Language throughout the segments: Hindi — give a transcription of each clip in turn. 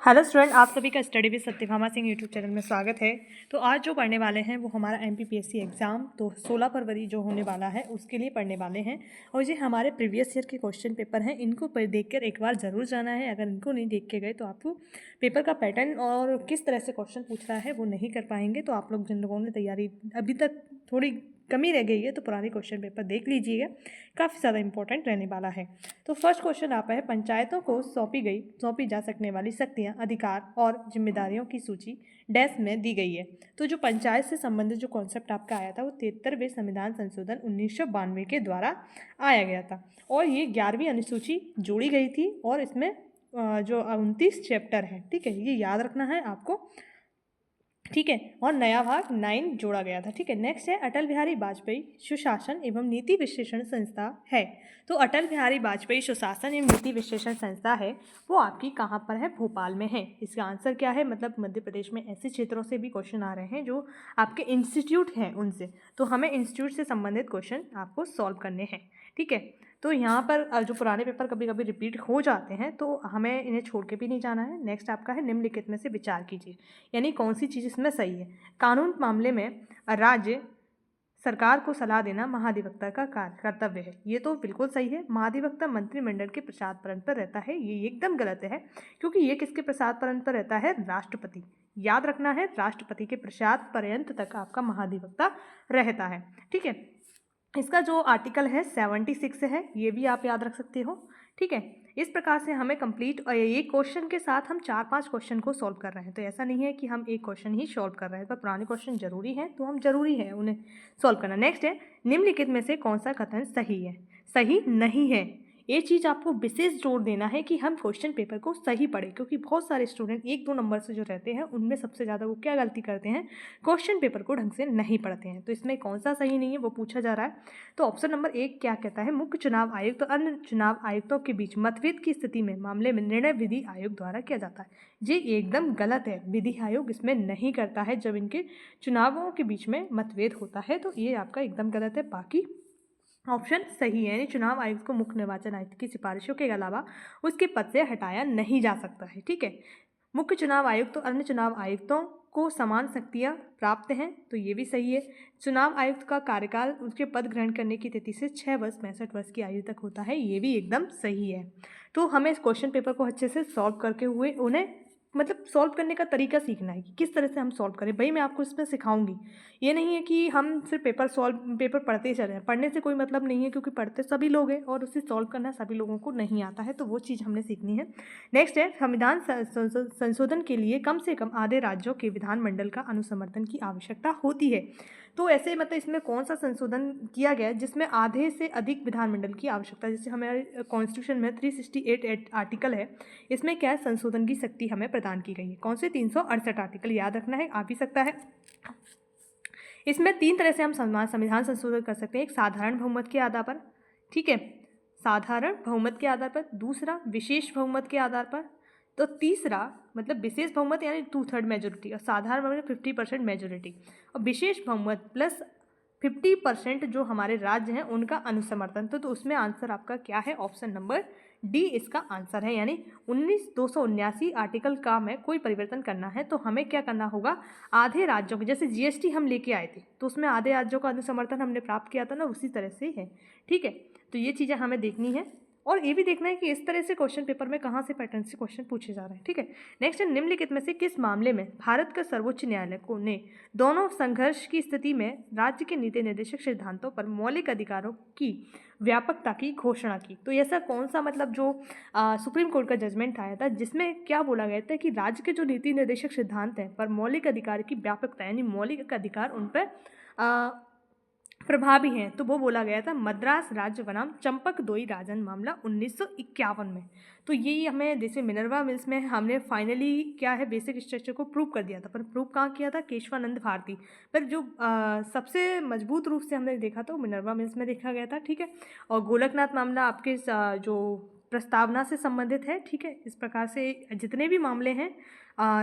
हेलो स्टूडेंट, आप सभी का study with Satyabhama Singh YouTube channel में स्वागत है। तो आज जो पढ़ने वाले हैं वो हमारा एमपीपीएससी एग्ज़ाम तो 16 फरवरी जो होने वाला है उसके लिए पढ़ने वाले हैं। और ये हमारे प्रीवियस ईयर के क्वेश्चन पेपर हैं, इनको देखकर एक बार ज़रूर जाना है। अगर इनको नहीं देख के गए तो आपको पेपर का पैटर्न और किस तरह से क्वेश्चन पूछ रहा है वो नहीं कर पाएंगे। तो आप लोग जिन लोगों ने तैयारी अभी तक थोड़ी कमी रह गई है तो पुराने क्वेश्चन पेपर देख लीजिएगा, काफ़ी ज़्यादा इंपॉर्टेंट रहने वाला है। तो फर्स्ट क्वेश्चन आता है, पंचायतों को सौंपी जा सकने वाली शक्तियां, अधिकार और जिम्मेदारियों की सूची डैश में दी गई है। तो जो पंचायत से संबंधित जो कॉन्सेप्ट आपका आया था वो 73वें संविधान संशोधन 1992 के द्वारा आया गया था और ये 11वीं अनुसूची जोड़ी गई थी और इसमें जो 29 चैप्टर है, ठीक है, ये याद रखना है आपको, ठीक है। और नया भाग 9 जोड़ा गया था, ठीक है। नेक्स्ट है, अटल बिहारी वाजपेयी सुशासन एवं नीति विश्लेषण संस्था है। तो अटल बिहारी वाजपेयी सुशासन एवं नीति विश्लेषण संस्था है वो आपकी कहाँ पर है? भोपाल में है। इसका आंसर क्या है? मतलब मध्य प्रदेश में ऐसे क्षेत्रों से भी क्वेश्चन आ रहे हैं जो आपके इंस्टीट्यूट हैं उनसे, तो हमें इंस्टीट्यूट से संबंधित क्वेश्चन आपको सॉल्व करने हैं, ठीक है। तो यहाँ पर जो पुराने पेपर कभी कभी रिपीट हो जाते हैं तो हमें इन्हें छोड़ के भी नहीं जाना है। नेक्स्ट आपका है, निम्नलिखित में से विचार कीजिए, यानी कौन सी चीज़ इसमें सही है। कानून मामले में राज्य सरकार को सलाह देना महाधिवक्ता का कर्तव्य है, ये तो बिल्कुल सही है। महाधिवक्ता मंत्रिमंडल के प्रसाद पर रहता है, ये एकदम गलत है, क्योंकि ये किसके प्रसाद पर रहता है? राष्ट्रपति। याद रखना है, राष्ट्रपति के प्रसाद पर्यंत तक आपका महाधिवक्ता रहता है, ठीक है। इसका जो आर्टिकल है 76 है, ये भी आप याद रख सकते हो, ठीक है। इस प्रकार से हमें कंप्लीट ये क्वेश्चन के साथ हम 4-5 क्वेश्चन को सॉल्व कर रहे हैं, तो ऐसा नहीं है कि हम एक क्वेश्चन ही सॉल्व कर रहे हैं, पर पुराने क्वेश्चन जरूरी हैं तो हम जरूरी है उन्हें सॉल्व करना। नेक्स्ट है, निम्नलिखित में से कौन सा कथन सही है? सही नहीं है। ये चीज़ आपको विशेष जोर देना है कि हम क्वेश्चन पेपर को सही पढ़ें, क्योंकि बहुत सारे स्टूडेंट 1-2 नंबर से जो रहते हैं उनमें सबसे ज़्यादा वो क्या गलती करते हैं? क्वेश्चन पेपर को ढंग से नहीं पढ़ते हैं। तो इसमें कौन सा सही नहीं है वो पूछा जा रहा है। तो ऑप्शन नंबर 1 क्या कहता है? मुख्य चुनाव आयुक्त और अन्य चुनाव आयुक्तों के बीच मतभेद की स्थिति में मामले में निर्णय विधि आयोग द्वारा किया जाता है। ये एकदम गलत है, विधि आयोग इसमें नहीं करता है जब इनके चुनावों के बीच में मतभेद होता है, तो ये आपका एकदम गलत है। बाकी ऑप्शन सही है, यानी चुनाव आयुक्त को मुख्य निर्वाचन आयुक्त की सिफारिशों के अलावा उसके पद से हटाया नहीं जा सकता है, ठीक है। मुख्य चुनाव आयुक्त और अन्य चुनाव आयुक्तों को समान शक्तियां प्राप्त हैं, तो ये भी सही है। चुनाव आयुक्त का कार्यकाल उसके पद ग्रहण करने की तिथि से 6 वर्ष 65 वर्ष की आयु तक होता है, ये भी एकदम सही है। तो हमें इस क्वेश्चन पेपर को अच्छे से सॉल्व करके हुए उन्हें मतलब सॉल्व करने का तरीका सीखना है कि किस तरह से हम सॉल्व करें। भाई मैं आपको इसमें सिखाऊंगी, ये नहीं है कि हम सिर्फ पेपर पढ़ते ही चले। पढ़ने से कोई मतलब नहीं है, क्योंकि पढ़ते सभी लोग हैं और उसे सॉल्व करना सभी लोगों को नहीं आता है, तो वो चीज़ हमने सीखनी है। नेक्स्ट है, संविधान संशोधन के लिए कम से कम आधे राज्यों के विधानमंडल का अनुसमर्थन की आवश्यकता होती है। तो ऐसे मतलब इसमें कौन सा संशोधन किया गया जिसमें आधे से अधिक विधानमंडल की आवश्यकता, जैसे हमारे कॉन्स्टिट्यूशन में 368 आर्टिकल है, इसमें क्या है? संशोधन की शक्ति हमें प्रदान की गई है। कौन से? 368 आर्टिकल याद रखना है, आ भी सकता है। इसमें 3 तरह से हम संविधान संशोधन कर सकते हैं। एक साधारण बहुमत के आधार पर, ठीक है, साधारण बहुमत के आधार पर। दूसरा विशेष बहुमत के आधार पर। तो तीसरा मतलब विशेष बहुमत यानी 2/3 मेजोरिटी, और साधारण बहुमत 50% मेजोरिटी, और विशेष बहुमत प्लस 50% जो हमारे राज्य हैं उनका अनुसमर्थन। तो उसमें आंसर आपका क्या है? ऑप्शन नंबर डी इसका आंसर है, यानी 279 आर्टिकल का में कोई परिवर्तन करना है तो हमें क्या करना होगा? आधे राज्यों के, जैसे जीएसटी हम लेके आए थे तो उसमें आधे राज्यों का अनुसमर्थन हमने प्राप्त किया था ना, उसी तरह से है, ठीक है। तो ये चीज़ें हमें देखनी है और ये भी देखना है कि इस तरह से क्वेश्चन पेपर में कहाँ से पैटर्न से क्वेश्चन पूछे जा रहे हैं, ठीक है। नेक्स्ट है, निम्नलिखित में से किस मामले में भारत का सर्वोच्च न्यायालय को ने दोनों संघर्ष की स्थिति में राज्य के नीति निर्देशक सिद्धांतों पर मौलिक अधिकारों की व्यापकता की घोषणा की? तो ऐसा कौन सा मतलब जो सुप्रीम कोर्ट का जजमेंट आया था जिसमें क्या बोला गया था कि राज्य के जो नीति निर्देशक सिद्धांत हैं पर मौलिक अधिकार की व्यापकता, यानी मौलिक अधिकार उन पर प्रभावी हैं, तो वो बोला गया था मद्रास राज्य बनाम चंपक दोई राजन मामला 1951 में। तो यही हमें जैसे मिनर्वा मिल्स में हमने फाइनली क्या है बेसिक स्ट्रक्चर को प्रूव कर दिया था, पर प्रूव कहाँ किया था? केशवानंद भारती। पर जो सबसे मजबूत रूप से हमने देखा था वो मिनर्वा मिल्स में देखा गया था, ठीक है। और गोलकनाथ मामला आपके जो प्रस्तावना से संबंधित है। ठीक है, इस प्रकार से जितने भी मामले हैं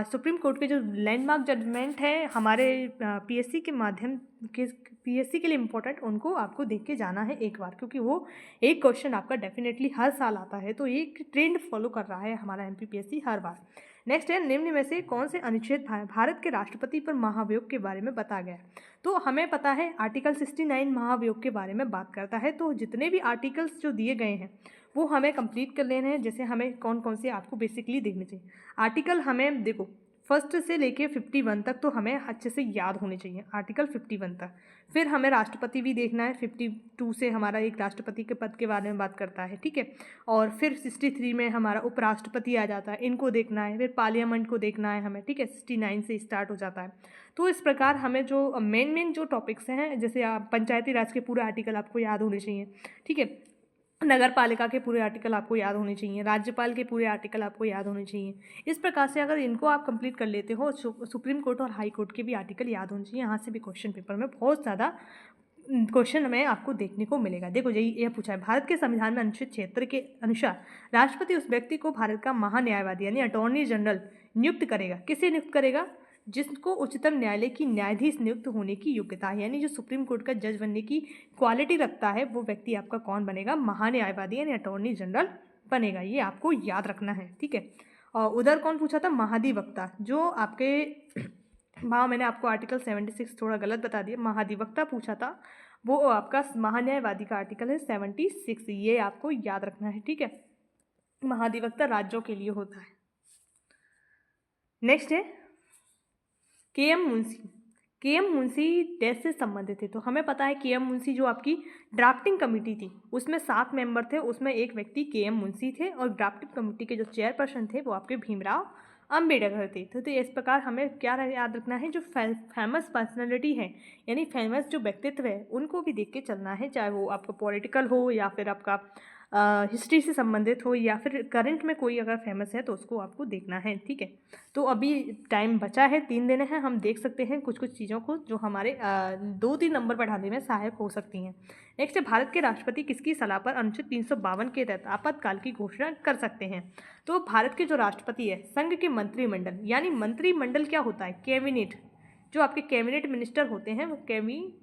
सुप्रीम कोर्ट के जो लैंडमार्क जजमेंट है हमारे पीएससी के माध्यम के पीएससी के लिए इम्पोर्टेंट, उनको आपको देख के जाना है एक बार, क्योंकि वो एक क्वेश्चन आपका डेफिनेटली हर साल आता है, तो एक ट्रेंड फॉलो कर रहा है हमारा एमपीपीएससी हर बार। नेक्स्ट है, निम्न में से कौन से अनुच्छेद भारत के राष्ट्रपति पर महाभियोग के बारे में बता गया है। तो हमें पता है आर्टिकल 69 महाभियोग के बारे में बात करता है। तो जितने भी आर्टिकल्स जो दिए गए हैं वो हमें कंप्लीट कर लेने हैं। जैसे हमें कौन कौन से आपको बेसिकली देखने चाहिए आर्टिकल, हमें देखो फर्स्ट से लेके 51 तक तो हमें अच्छे से याद होने चाहिए, आर्टिकल 51 तक। फिर हमें राष्ट्रपति भी देखना है, 52 से हमारा एक राष्ट्रपति के पद के बारे में बात करता है। ठीक है, और फिर 63 में हमारा उपराष्ट्रपति आ जाता है, इनको देखना है। फिर पार्लियामेंट को देखना है हमें। ठीक है, 69 से स्टार्ट हो जाता है। तो इस प्रकार हमें जो मेन जो टॉपिक्स हैं, जैसे पंचायती राज के पूरे आर्टिकल आपको याद होने चाहिए। ठीक है, नगर पालिका के पूरे आर्टिकल आपको याद होने चाहिए, राज्यपाल के पूरे आर्टिकल आपको याद होने चाहिए। इस प्रकार से अगर इनको आप कंप्लीट कर लेते हो, सुप्रीम कोर्ट और हाई कोर्ट के भी आर्टिकल याद होने चाहिए। यहाँ से भी क्वेश्चन पेपर में बहुत ज़्यादा क्वेश्चन हमें आपको देखने को मिलेगा। देखो यह पूछा है, भारत के संविधान में अनुच्छेद 76 के अनुसार राष्ट्रपति उस व्यक्ति को भारत का महान्यायवादी यानी अटॉर्नी जनरल नियुक्त करेगा। किसे नियुक्त करेगा? जिसको उच्चतम न्यायालय की न्यायाधीश नियुक्त होने की योग्यता है, यानी जो सुप्रीम कोर्ट का जज बनने की क्वालिटी रखता है, वो व्यक्ति आपका कौन बनेगा? महान्यायवादी यानी अटॉर्नी जनरल बनेगा। ये आपको याद रखना है। ठीक है, और उधर कौन पूछा था? महाधिवक्ता। जो आपके वहाँ मैंने आपको आर्टिकल 76 थोड़ा गलत बता दिया, महाधिवक्ता पूछा था, वो आपका महान्यायवादी का आर्टिकल है 76। ये आपको याद रखना है। ठीक है, महाधिवक्ता राज्यों के लिए होता है। नेक्स्ट है के.एम. मुंशी। के.एम. मुंशी देश से संबंधित थे। तो हमें पता है के.एम. मुंशी जो आपकी ड्राफ्टिंग कमेटी थी उसमें 7 मेंबर थे, उसमें एक व्यक्ति के.एम. मुंशी थे, और ड्राफ्टिंग कमेटी के जो चेयरपर्सन थे वो आपके भीमराव अम्बेडकर थे। तो इस प्रकार हमें क्या याद रखना है, जो फेमस पर्सनैलिटी है यानी फेमस जो व्यक्तित्व है उनको भी देख के चलना है, चाहे वो आपका पॉलिटिकल हो या फिर आपका हिस्ट्री से संबंधित हो या फिर करंट में कोई अगर फेमस है तो उसको आपको देखना है। ठीक है, तो अभी टाइम बचा है, 3 दिन है, हम देख सकते हैं कुछ चीज़ों को जो हमारे 2-3 नंबर बढ़ाने में सहायक हो सकती हैं। नेक्स्ट है, भारत के राष्ट्रपति किसकी सलाह पर अनुच्छेद 352 के तहत आपातकाल की घोषणा कर सकते हैं? तो भारत के जो राष्ट्रपति है संघ के मंत्रिमंडल, यानी मंत्रिमंडल क्या होता है? कैबिनेट। जो आपके कैबिनेट मिनिस्टर होते हैं वो कैबिनेट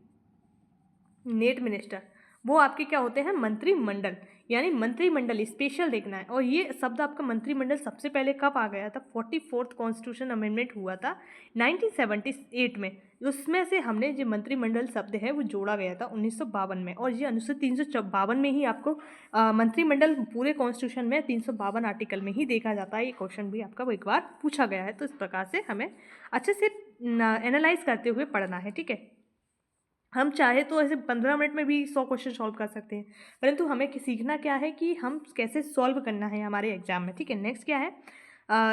मिनिस्टर, वो आपके क्या होते हैं? मंत्रिमंडल। यानी मंत्रिमंडल स्पेशल देखना है। और ये शब्द आपका मंत्रिमंडल सबसे पहले कब आ गया था? 44th कॉन्स्टिट्यूशन अमेंडमेंट हुआ था 1978 में। उसमें से हमने जो मंत्रिमंडल शब्द है वो जोड़ा गया था 1952 में, और ये अनुच्छेद 352 में ही आपको मंत्रिमंडल पूरे कॉन्स्टिट्यूशन में 352 आर्टिकल में ही देखा जाता है। ये क्वेश्चन भी आपका एक बार पूछा गया है, तो इस प्रकार से हमें अच्छे से एनालाइज करते हुए पढ़ना है। ठीक है, हम चाहे तो ऐसे 15 मिनट में भी 100 क्वेश्चन सॉल्व कर सकते हैं, परंतु हमें सीखना क्या है कि हम कैसे सॉल्व करना है हमारे एग्जाम में। ठीक है, नेक्स्ट क्या है?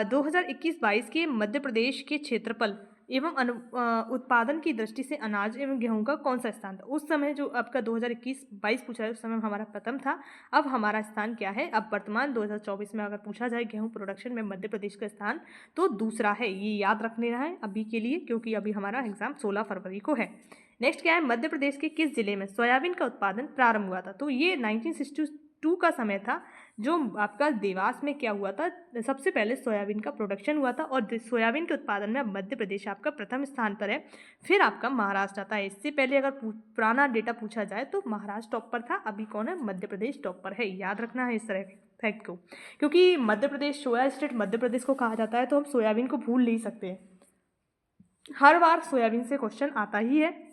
2021-22 के मध्य प्रदेश के क्षेत्रफल एवं उत्पादन की दृष्टि से अनाज एवं गेहूं का कौन सा स्थान था? उस समय जो आपका 2021-22 पूछा है उस समय हमारा प्रथम था। अब हमारा स्थान क्या है? अब वर्तमान 2024 में अगर पूछा जाए गेहूं प्रोडक्शन में मध्य प्रदेश का स्थान, तो दूसरा है। ये याद रखने रहा है अभी के लिए, क्योंकि अभी हमारा एग्जाम 16 फरवरी को है। नेक्स्ट क्या है? मध्य प्रदेश के किस जिले में सोयाबीन का उत्पादन प्रारंभ हुआ था? तो ये 1962 का समय था, जो आपका देवास में क्या हुआ था? सबसे पहले सोयाबीन का प्रोडक्शन हुआ था, और सोयाबीन के उत्पादन में मध्य प्रदेश आपका प्रथम स्थान पर है। फिर आपका महाराष्ट्र आता है। इससे पहले अगर पुराना डेटा पूछा जाए तो महाराष्ट्र टॉप पर था, अभी कौन है? मध्य प्रदेश टॉप पर है। याद रखना है इस तरह फैक्ट को, क्योंकि मध्य प्रदेश सोया स्टेट मध्य प्रदेश को कहा जाता है, तो हम सोयाबीन को भूल नहीं सकते। हर बार सोयाबीन से क्वेश्चन आता ही है।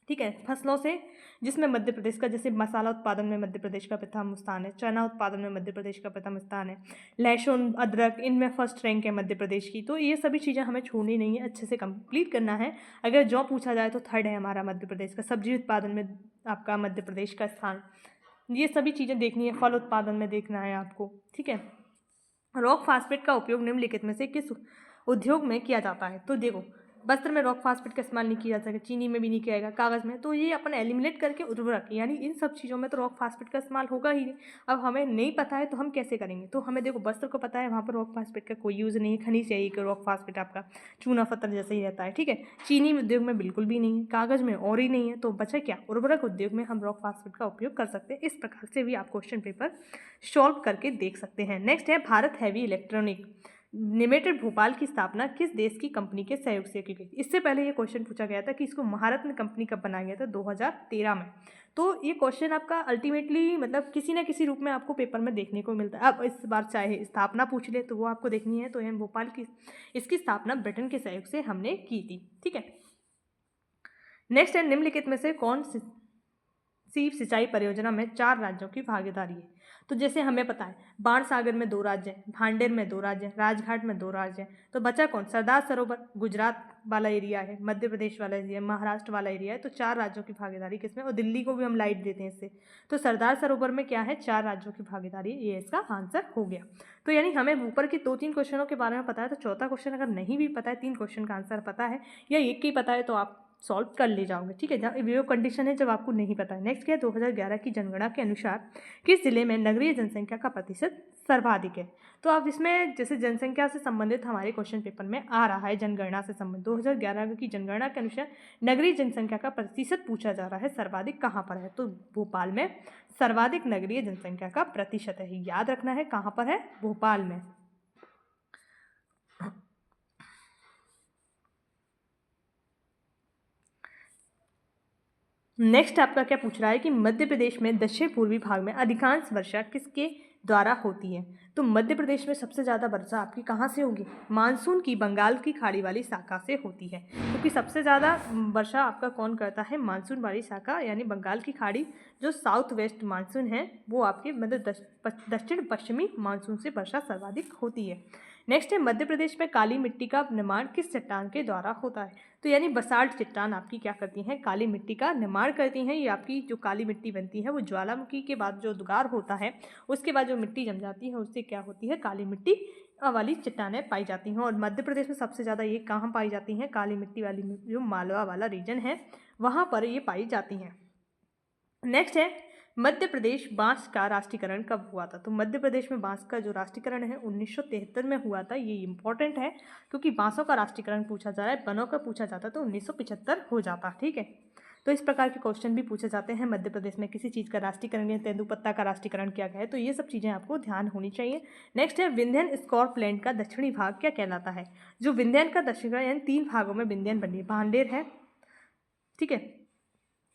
ठीक है, फसलों से जिसमें मध्य प्रदेश का, जैसे मसाला उत्पादन में मध्य प्रदेश का प्रथम स्थान है, चना उत्पादन में मध्य प्रदेश का प्रथम स्थान है, लहसुन अदरक इनमें फर्स्ट रैंक है मध्य प्रदेश की। तो ये सभी चीज़ें हमें छोड़नी नहीं है, अच्छे से कंप्लीट करना है। अगर जॉब पूछा जाए तो थर्ड है हमारा मध्य प्रदेश का, सब्जी उत्पादन में आपका मध्य प्रदेश का स्थान। ये सभी चीज़ें देखनी है, फल उत्पादन में देखना है आपको। ठीक है, रॉक फास्फेट का उपयोग निम्नलिखित में से किस उद्योग में किया जाता है? तो देखो वस्त्र में रॉक फास्फेट का इस्तेमाल नहीं किया जा सकता, चीनी में भी नहीं किया जाएगा, कागज़ में, तो ये अपन एलिमिनेट करके उर्वरक यानी इन सब चीज़ों में तो रॉक फास्फेट का इस्तेमाल होगा ही नहीं। अब हमें नहीं पता है तो हम कैसे करेंगे? तो हमें देखो वस्त्र को पता है वहाँ पर रॉक फास्फेट का कोई यूज़ नहीं है, खनिज चाहिए कि रॉक फास्फेट आपका चूना पत्थर जैसे ही रहता है, ठीक है। चीनी उद्योग में बिल्कुल भी नहीं है, कागज़ में और ही नहीं है, तो बचा क्या? उर्वरक उद्योग में हम रॉक फास्फेट का उपयोग कर सकते हैं। इस प्रकार से भी आप क्वेश्चन पेपर सॉल्व करके देख सकते हैं। नेक्स्ट है Bharat heavy electronic limited Bhopal की स्थापना किस देश की कंपनी के सहयोग से की गई? इससे पहले ये क्वेश्चन पूछा गया था कि इसको महारत्न कंपनी कब बनाया गया था? 2013 में। तो ये क्वेश्चन आपका अल्टीमेटली मतलब किसी न किसी रूप में आपको पेपर में देखने को मिलता है। अब इस बार चाहे स्थापना पूछ ले तो वो आपको देखनी है, तो एम भोपाल की इसकी स्थापना ब्रिटेन के सहयोग से हमने की थी, ठीक है। नेक्स्ट है निम्नलिखित में से कौन सी सिंचाई परियोजना में 4 राज्यों की भागीदारी है? तो जैसे हमें पता है बाणसागर में 2 राज्य हैं, भांडेर में 2 राज्य हैं, राजघाट में 2 राज्य हैं, तो बचा कौन? सरदार सरोवर गुजरात वाला एरिया है, मध्य प्रदेश वाला एरिया है, महाराष्ट्र वाला एरिया है, तो 4 राज्यों की भागीदारी किसमें? और दिल्ली को भी हम लाइट देते हैं इससे, तो सरदार सरोवर में क्या है? 4 राज्यों की भागीदारी, ये इसका आंसर हो गया। तो यानी हमें ऊपर के 2-3 क्वेश्चनों के बारे में पता है, तो चौथा क्वेश्चन अगर नहीं भी पता है, 3 क्वेश्चन का आंसर पता है या एक ही पता है तो आप सॉल्व कर ले जाओगे, ठीक है। जब वो कंडीशन है जब आपको नहीं पता है। नेक्स्ट क्या है? 2011 की जनगणना के अनुसार किस जिले में नगरीय जनसंख्या का प्रतिशत सर्वाधिक है? तो अब इसमें जैसे जनसंख्या से संबंधित हमारे क्वेश्चन पेपर में आ रहा है, जनगणना से संबंधित 2011 की जनगणना के अनुसार नगरीय जनसंख्या का प्रतिशत पूछा जा रहा है, सर्वाधिक कहाँ पर है? तो भोपाल में सर्वाधिक नगरीय जनसंख्या का प्रतिशत है, याद रखना है कहाँ पर है? भोपाल में। नेक्स्ट आपका क्या पूछ रहा है कि मध्य प्रदेश में दक्षिण पूर्वी भाग में अधिकांश वर्षा किसके द्वारा होती है? तो मध्य प्रदेश में सबसे ज़्यादा वर्षा आपकी कहाँ से होगी? मानसून की बंगाल की खाड़ी वाली शाखा से होती है, क्योंकि सबसे ज़्यादा वर्षा आपका कौन करता है? मानसून वाली शाखा यानी बंगाल की खाड़ी, जो साउथ वेस्ट मानसून है वो आपके मतलब दक्षिण पश्चिमी मानसून से वर्षा सर्वाधिक होती है। नेक्स्ट है मध्य प्रदेश में काली मिट्टी का निर्माण किस चट्टान के द्वारा होता है? तो यानी बसाल्ट चट्टान आपकी क्या करती हैं? काली मिट्टी का निर्माण करती हैं। ये आपकी जो काली मिट्टी बनती है वो ज्वालामुखी के बाद जो उद्गार होता है उसके बाद जो मिट्टी जम जाती है उससे क्या होती है? काली मिट्टी वाली चट्टानें पाई जाती हैं। और मध्य प्रदेश में सबसे ज़्यादा ये कहाँ पाई जाती हैं? काली मिट्टी वाली जो मालवा वाला रीजन है वहाँ पर ये पाई जाती हैं। नेक्स्ट है मध्य प्रदेश बांस का राष्ट्रीयकरण कब हुआ था? तो मध्य प्रदेश में बांस का जो राष्ट्रीयकरण है 1973 में हुआ था। ये इंपॉर्टेंट है क्योंकि बांसों का राष्ट्रीयकरण पूछा जा रहा है, वनों का पूछा जाता तो 1975 हो जाता, ठीक है। तो इस प्रकार के क्वेश्चन भी पूछे जाते हैं मध्य प्रदेश में किसी चीज़ का राष्ट्रीयकरण या तेंदुपत्ता का राष्ट्रीयकरण क्या है, तो ये सब चीज़ें आपको ध्यान होनी चाहिए। नेक्स्ट है विंध्यन स्कॉर्पलैंड का दक्षिणी भाग क्या कहलाता है? जो विंध्यन का दक्षिणी यानी 3 भागों में विंध्यन बनी है, भांडेर है, ठीक है,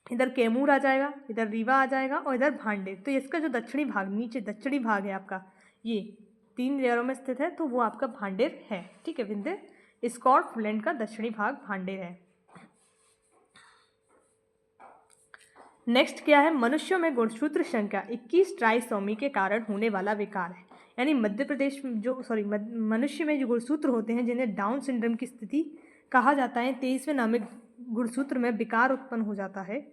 इधर कैमूर आ जाएगा, इधर रीवा आ जाएगा और इधर भांडेर। तो इसका जो दक्षिणी भाग नीचे दक्षिणी भाग है आपका ये 3 लेयरों में स्थित है, तो वो आपका भांडेर है, ठीक है। विंध्य स्कॉटलैंड का दक्षिणी भाग भांडेर है। नेक्स्ट क्या है? मनुष्यों में गुणसूत्र संख्या 21 ट्राइसोमी के कारण होने वाला विकार है। यानी मध्य प्रदेश जो मनुष्य में जो गुणसूत्र होते हैं जिन्हें डाउन सिंड्रोम की स्थिति कहा जाता है, 23वें नामिक गुणसूत्र में विकार उत्पन्न हो जाता है,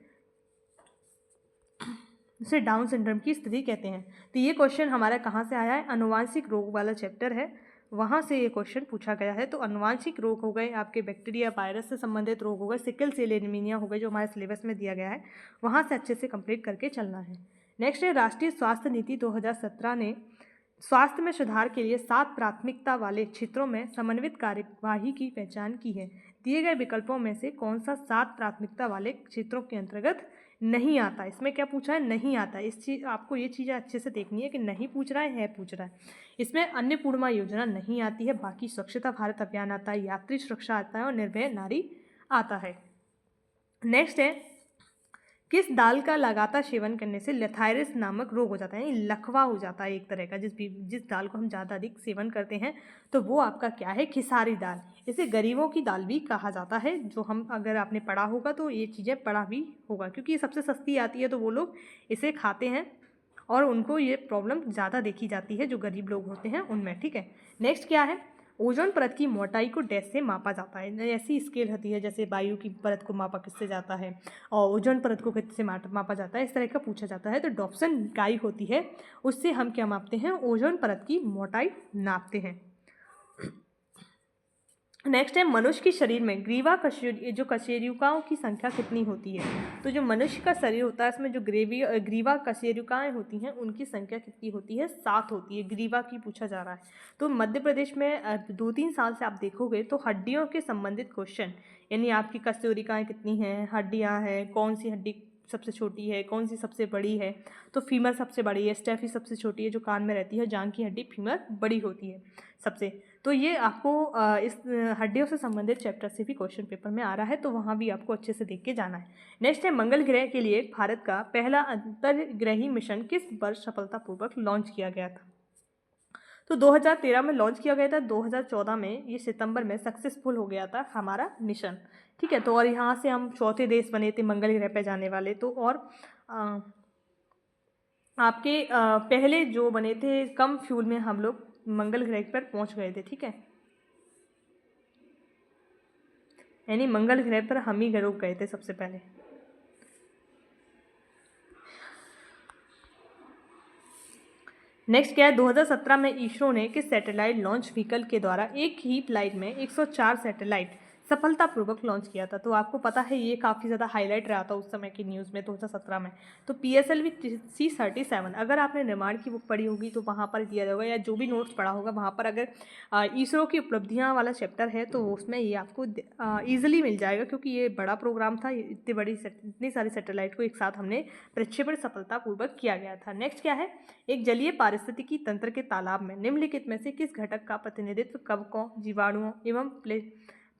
उसे डाउन सिंड्रोम की स्थिति कहते हैं। तो ये क्वेश्चन हमारा कहाँ से आया है? अनुवांशिक रोग वाला चैप्टर है, वहाँ से ये क्वेश्चन पूछा गया है। तो अनुवांशिक रोग हो गए आपके, बैक्टीरिया वायरस से संबंधित रोग हो गए, सिकल सेल एनीमिया हो गए जो हमारे सिलेबस में दिया गया है, वहाँ से अच्छे से कंप्लीट करके चलना है। नेक्स्ट है राष्ट्रीय स्वास्थ्य नीति 2017 ने स्वास्थ्य में सुधार के लिए 7 प्राथमिकता वाले क्षेत्रों में समन्वित कार्यवाही की पहचान की है। दिए गए विकल्पों में से कौन सा 7 प्राथमिकता वाले क्षेत्रों के अंतर्गत नहीं आता? इसमें क्या पूछा है? नहीं आता। इस चीज़ आपको ये चीज़ें अच्छे से देखनी है कि नहीं पूछ रहा है पूछ रहा है। इसमें अन्नपूर्णा योजना नहीं आती है, बाकी स्वच्छता भारत अभियान आता है, यात्री सुरक्षा आता है और निर्भय नारी आता है। नेक्स्ट है किस दाल का लगातार सेवन करने से लेथायरिस नामक रोग हो जाता है, यानी लकवा हो जाता है एक तरह का। जिस दाल को हम ज़्यादा अधिक सेवन करते हैं तो वो आपका क्या है? खिसारी दाल। इसे गरीबों की दाल भी कहा जाता है, जो हम अगर आपने पढ़ा होगा तो ये चीज़ें पढ़ा भी होगा, क्योंकि ये सबसे सस्ती आती है तो वो लोग इसे खाते हैं और उनको ये प्रॉब्लम ज़्यादा देखी जाती है जो गरीब लोग होते हैं उनमें, ठीक है। नेक्स्ट क्या है? ओजोन परत की मोटाई को डैश से मापा जाता है। ऐसी स्केल होती है जैसे वायु की परत को मापा किससे जाता है और ओजोन परत को किससे मापा जाता है, इस तरह का पूछा जाता है। तो डॉप्सन इकाई होती है, उससे हम क्या मापते हैं? ओजोन परत की मोटाई नापते हैं। नेक्स्ट है मनुष्य के शरीर में ग्रीवा कशेरुकाओं की संख्या कितनी होती है। तो जो मनुष्य का शरीर होता है उसमें जो ग्रीवा कशेरुकाएँ होती हैं उनकी संख्या कितनी होती है, 7 होती है। ग्रीवा की पूछा जा रहा है। तो मध्य प्रदेश में 2-3 साल से आप देखोगे तो हड्डियों के संबंधित क्वेश्चन, यानी आपकी कशेरुकाएँ कितनी हैं, हड्डियाँ हैं, कौन सी हड्डी सबसे छोटी है, कौन सी सबसे बड़ी है। तो फीमर सबसे बड़ी है, स्टेफी सबसे छोटी है जो कान में रहती है, जांघ की हड्डी फीमर बड़ी होती है सबसे। तो ये आपको इस हड्डियों से संबंधित चैप्टर से भी क्वेश्चन पेपर में आ रहा है, तो वहाँ भी आपको अच्छे से देख के जाना है। नेक्स्ट है मंगल ग्रह के लिए भारत का पहला अंतर्ग्रही मिशन किस वर्ष सफलतापूर्वक लॉन्च किया गया था। तो 2013 में लॉन्च किया गया था, 2014 में ये सितंबर में सक्सेसफुल हो गया था हमारा मिशन। ठीक है, तो और यहाँ से हम चौथे देश बने थे मंगल ग्रह पे जाने वाले। तो और आपके पहले जो बने थे कम फ्यूल में हम लोग मंगल ग्रह पर पहुँच गए थे। ठीक है, यानी मंगल ग्रह पर हम ही रुक गए थे सबसे पहले। नेक्स्ट क्या है, 2017 में इसरो ने किस सैटेलाइट लॉन्च व्हीकल के द्वारा एक ही फ्लाइट में 104 सैटेलाइट सफलतापूर्वक लॉन्च किया था। तो आपको पता है ये काफ़ी ज़्यादा हाईलाइट रहा था उस समय की न्यूज़ में 2017 में। तो PSLV C-37 अगर आपने निर्माण की बुक पढ़ी होगी तो वहाँ पर दिया जाएगा, या जो भी नोट्स पढ़ा होगा वहाँ पर अगर इसरो की उपलब्धियाँ वाला चैप्टर है तो उसमें ये आपको ईजिली मिल जाएगा, क्योंकि ये बड़ा प्रोग्राम था। इतनी सारी सैटेलाइट को एक साथ हमने प्रक्षेपण सफलतापूर्वक किया गया था। नेक्स्ट क्या है, एक जलीय पारिस्थितिकी तंत्र के तालाब में निम्नलिखित में से किस घटक का प्रतिनिधित्व कवकों, जीवाणुओं एवं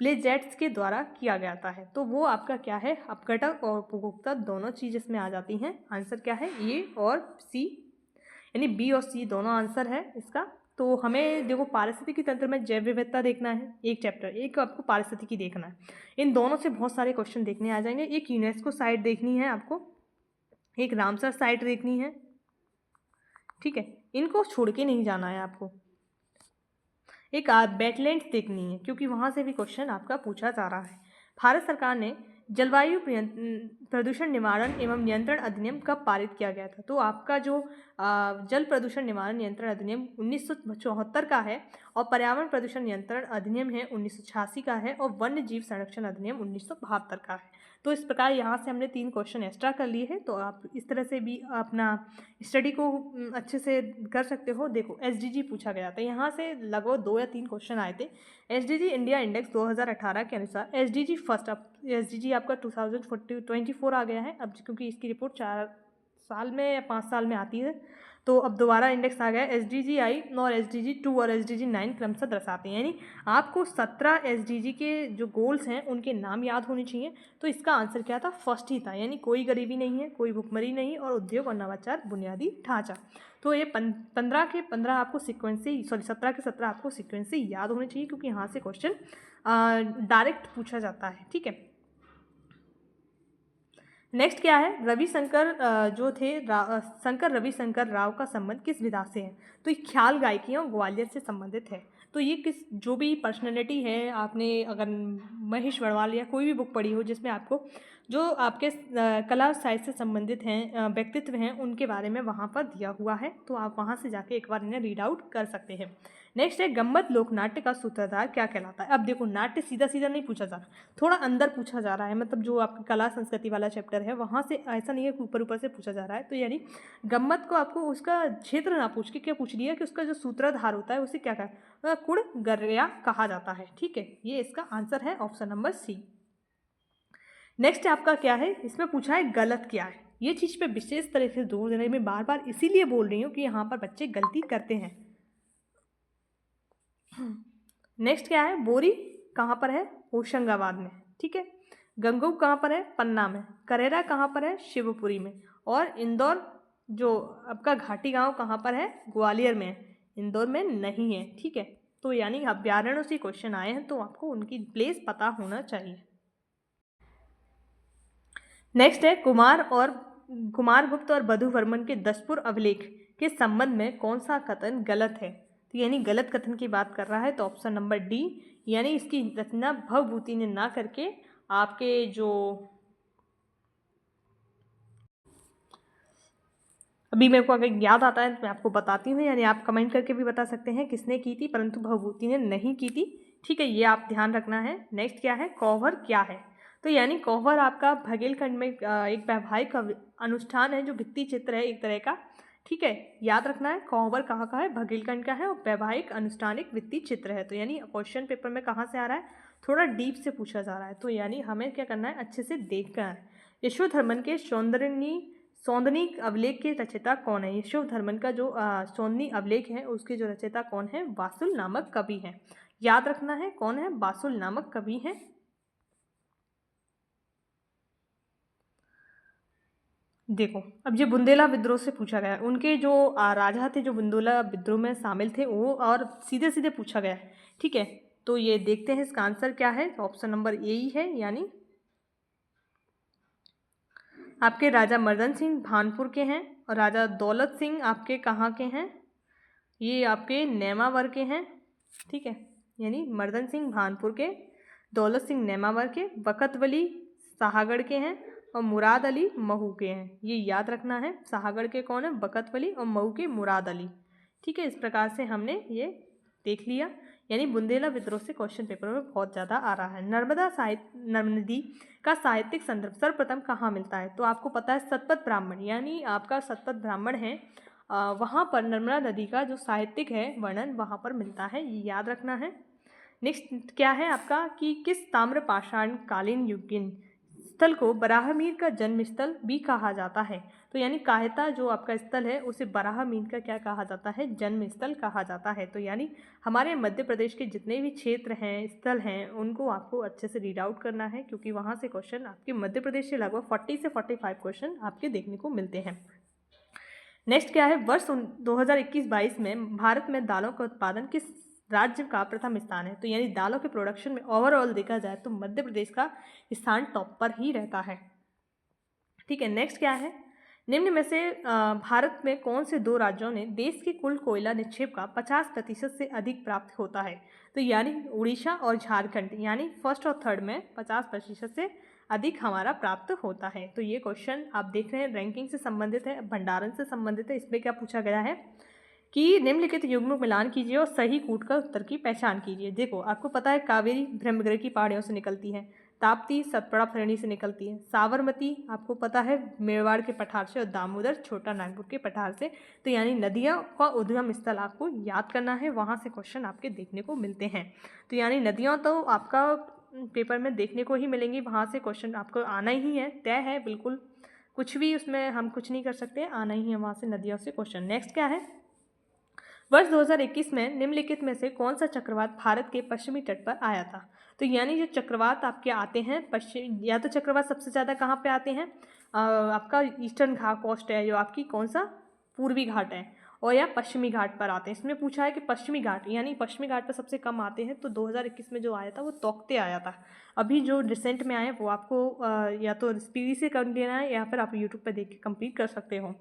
प्लेजेट्स के द्वारा किया जाता है। तो वो आपका क्या है, अपघटक और उपभोक्ता दोनों चीज़ इसमें आ जाती हैं। आंसर क्या है, ए और सी, यानी बी और सी दोनों आंसर है इसका। तो हमें देखो पारिस्थितिकी तंत्र में जैव विविधता देखना है एक चैप्टर, एक आपको पारिस्थितिकी देखना है। इन दोनों से बहुत सारे क्वेश्चन देखने आ जाएंगे। एक यूनेस्को साइट देखनी है आपको, एक रामसर साइट देखनी है। ठीक है, इनको छोड़ के नहीं जाना है आपको। एक वेटलैंड्स देखनी है, क्योंकि वहाँ से भी क्वेश्चन आपका पूछा जा रहा है। भारत सरकार ने जलवायु प्रदूषण निवारण एवं नियंत्रण अधिनियम कब पारित किया गया था। तो आपका जो जल प्रदूषण निवारण नियंत्रण अधिनियम 1974 का है, और पर्यावरण प्रदूषण नियंत्रण अधिनियम है 1986 का है, और वन्य जीव संरक्षण अधिनियम 1972 का है। तो इस प्रकार यहाँ से हमने 3 क्वेश्चन एक्स्ट्रा कर लिए हैं। तो आप इस तरह से भी अपना स्टडी को अच्छे से कर सकते हो। देखो SDG पूछा गया था, यहाँ से लगभग 2 या 3 क्वेश्चन आए थे। SDG इंडिया इंडेक्स 2018 के अनुसार SDG फर्स्ट, अब SDG आपका 2024 आ गया है अब, क्योंकि इसकी रिपोर्ट 4 साल में या 5 साल में आती है। तो अब दोबारा इंडेक्स आ गया है। SDG-I और SDG-2 और SDG-9 क्रमशः दर्शाते हैं, यानी आपको 17 SDG के जो गोल्स हैं उनके नाम याद होने चाहिए। तो इसका आंसर क्या था, फर्स्ट ही था, यानी कोई गरीबी नहीं है, कोई भुखमरी नहीं, और उद्योग और नवाचार बुनियादी ढांचा। तो ये 15 के 15 आपको सीक्वेंस से, सॉरी 17 के 17 आपको सीक्वेंस से याद होने चाहिए, क्योंकि यहाँ से क्वेश्चन डायरेक्ट पूछा जाता है। ठीक है, नेक्स्ट क्या है, रविशंकर जो थे शंकर रविशंकर राव का संबंध किस विधा से है। तो ये ख्याल गायकी और ग्वालियर से संबंधित है। तो ये किस, जो भी पर्सनैलिटी है, आपने अगर महेश वर्वाल या कोई भी बुक पढ़ी हो जिसमें आपको जो आपके कला साहित्य से संबंधित हैं व्यक्तित्व हैं उनके बारे में वहाँ पर दिया हुआ है, तो आप वहाँ से जाके एक बार इन्हें रीड आउट कर सकते हैं। नेक्स्ट है गम्मत लोकनाट्य का सूत्रधार क्या कहलाता है। अब देखो नाट्य सीधा सीधा नहीं पूछा जा रहा, थोड़ा अंदर पूछा जा रहा है, मतलब जो आपकी कला संस्कृति वाला चैप्टर है वहाँ से ऐसा नहीं है कि ऊपर ऊपर से पूछा जा रहा है। तो यानी गम्मत को आपको उसका क्षेत्र ना पूछ के क्या पूछ लिया कि उसका जो सूत्रधार होता है उसे क्या कहा, कुड़ गर्या कहा जाता है। ठीक है, ये इसका आंसर है ऑप्शन नंबर सी। नेक्स्ट आपका क्या है, इसमें पूछा है गलत क्या है। ये चीज़ पे विशेष तरह से जोर देने में बार बार इसीलिए बोल रही हूँ कि यहाँ पर बच्चे गलती करते हैं। नेक्स्ट क्या है, बोरी कहाँ पर है, होशंगाबाद में। ठीक है, गंगोह कहाँ पर है, पन्ना में। करेरा कहाँ पर है, शिवपुरी में। और इंदौर जो आपका घाटी गांव कहाँ पर है, ग्वालियर में। इंदौर में नहीं है। ठीक है, तो यानी अभ्यारण्यों से क्वेश्चन आए हैं तो आपको उनकी प्लेस पता होना चाहिए। नेक्स्ट है कुमारगुप्त और बधु वर्मन के दशपुर अभिलेख के संबंध में कौन सा कथन गलत है। तो यानी गलत कथन की बात कर रहा है, तो ऑप्शन नंबर डी, यानी इसकी रचना भवभूति ने ना करके आपके जो अभी मेरे को अगर याद आता है तो मैं आपको बताती हूँ, यानी आप कमेंट करके भी बता सकते हैं किसने की थी, परंतु भवभूति ने नहीं की थी। ठीक है, ये आप ध्यान रखना है। नेक्स्ट क्या है, कौहर क्या है? तो यानी कौहर आपका भगेलखंड में एक वैवाहिक अनुष्ठान है जो भित्ति चित्र है एक तरह का। ठीक है, याद रखना है कौहर कहाँ का है, भगेलखंड का है, और वैवाहिक अनुष्ठान एक भित्ति चित्र है। तो यानी क्वेश्चन पेपर में कहाँ से आ रहा है, थोड़ा डीप से पूछा जा रहा है। तो यानी हमें क्या करना है, अच्छे से देखना है। यशोधर्मन के सौंदनी अवलेख के रचयिता कौन है? यशोधर्मन का जो सौंदनी अवलेख है उसके जो रचयिता कौन है, वासुल नामक कवि हैं। याद रखना है कौन है, वासुल नामक कवि हैं। देखो, अब ये बुंदेला विद्रोह से पूछा गया है। उनके जो राजा थे जो बुंदेला विद्रोह में शामिल थे वो, और सीधे सीधे पूछा गया है। ठीक है, तो ये देखते हैं इसका आंसर क्या है। ऑप्शन नंबर ए ही है, यानी आपके राजा मर्दन सिंह भानपुर के हैं, और राजा दौलत सिंह आपके कहाँ के हैं, ये आपके नेमावर के हैं। ठीक है, यानी मर्दन सिंह भानपुर के, दौलत सिंह नेमावर के, बकत वली शाहगढ़ के हैं, और मुराद अली महू के हैं। ये याद रखना है, शाहगढ़ के कौन है, बकत वली, और महू के मुराद अली। ठीक है, इस प्रकार से हमने ये देख लिया। यानी बुंदेला विद्रोह से क्वेश्चन पेपर में बहुत ज़्यादा आ रहा है। नर्मदा नदी का साहित्यिक संदर्भ सर्वप्रथम कहाँ मिलता है? तो आपको पता है सतपथ ब्राह्मण, यानी आपका सतपथ ब्राह्मण है, वहाँ पर नर्मदा नदी का जो साहित्यिक है वर्णन वहाँ पर मिलता है, ये याद रखना है। नेक्स्ट क्या है आपका कि किस ताम्रपाषाण कालीन युगीन स्थल को बराहमीर का जन्म स्थल भी कहा जाता है? तो यानी कायता जो आपका स्थल है उसे बराहमीर का क्या कहा जाता है, जन्म स्थल कहा जाता है। तो यानी हमारे मध्य प्रदेश के जितने भी क्षेत्र हैं, स्थल हैं, उनको आपको अच्छे से रीड आउट करना है, क्योंकि वहाँ से क्वेश्चन आपके मध्य प्रदेश से लगभग 40 से 45 क्वेश्चन आपके देखने को मिलते हैं। नेक्स्ट क्या है, वर्ष 2021-22 में भारत में दालों का उत्पादन किस राज्य का प्रथम स्थान है? तो यानी दालों के प्रोडक्शन में ओवरऑल देखा जाए तो मध्य प्रदेश का स्थान टॉप पर ही रहता है। ठीक है, नेक्स्ट क्या है, निम्न में से भारत में कौन से दो राज्यों ने देश के कुल कोयला निक्षेप का 50% से अधिक प्राप्त होता है? तो यानी उड़ीसा और झारखंड, यानी फर्स्ट और थर्ड में 50% से अधिक हमारा प्राप्त होता है। तो ये क्वेश्चन आप देख रहे हैं रैंकिंग से संबंधित है, भंडारण से संबंधित है। इसमें क्या पूछा गया है कि निम्नलिखित युग्म मिलान कीजिए और सही कूट का उत्तर की पहचान कीजिए। देखो, आपको पता है कावेरी ब्रह्मगिरी की पहाड़ियों से निकलती है, ताप्ती सतपुड़ा श्रेणी से निकलती है, साबरमती आपको पता है मेवाड़ के पठार से, और दामोदर छोटा नागपुर के पठार से। तो यानी नदियों का उद्गम स्थल आपको याद करना है, वहाँ से क्वेश्चन आपके देखने को मिलते हैं। तो यानी नदियाँ तो आपका पेपर में देखने को ही मिलेंगी, वहाँ से क्वेश्चन आपको आना ही है, तय है बिल्कुल, कुछ भी उसमें हम कुछ नहीं कर सकते, आना ही है वहाँ से नदियों से क्वेश्चन। नेक्स्ट क्या है, वर्ष 2021 में निम्नलिखित में से कौन सा चक्रवात भारत के पश्चिमी तट पर आया था? तो यानी जो चक्रवात आपके आते हैं पश्चिम, या तो चक्रवात सबसे ज़्यादा कहाँ पे आते हैं, आपका ईस्टर्न घाट कोस्ट है जो आपकी, कौन सा, पूर्वी घाट है, और या पश्चिमी घाट पर आते हैं। इसमें पूछा है कि पश्चिमी घाट, यानी पश्चिमी घाट पर सबसे कम आते हैं। तो 2021 में जो आया था वो तोकते आया था। अभी जो रिसेंट में आए वो आपको या तो स्पीडी से कर लेना है, या फिर आप यूट्यूब पर देख के कंप्लीट कर सकते हो।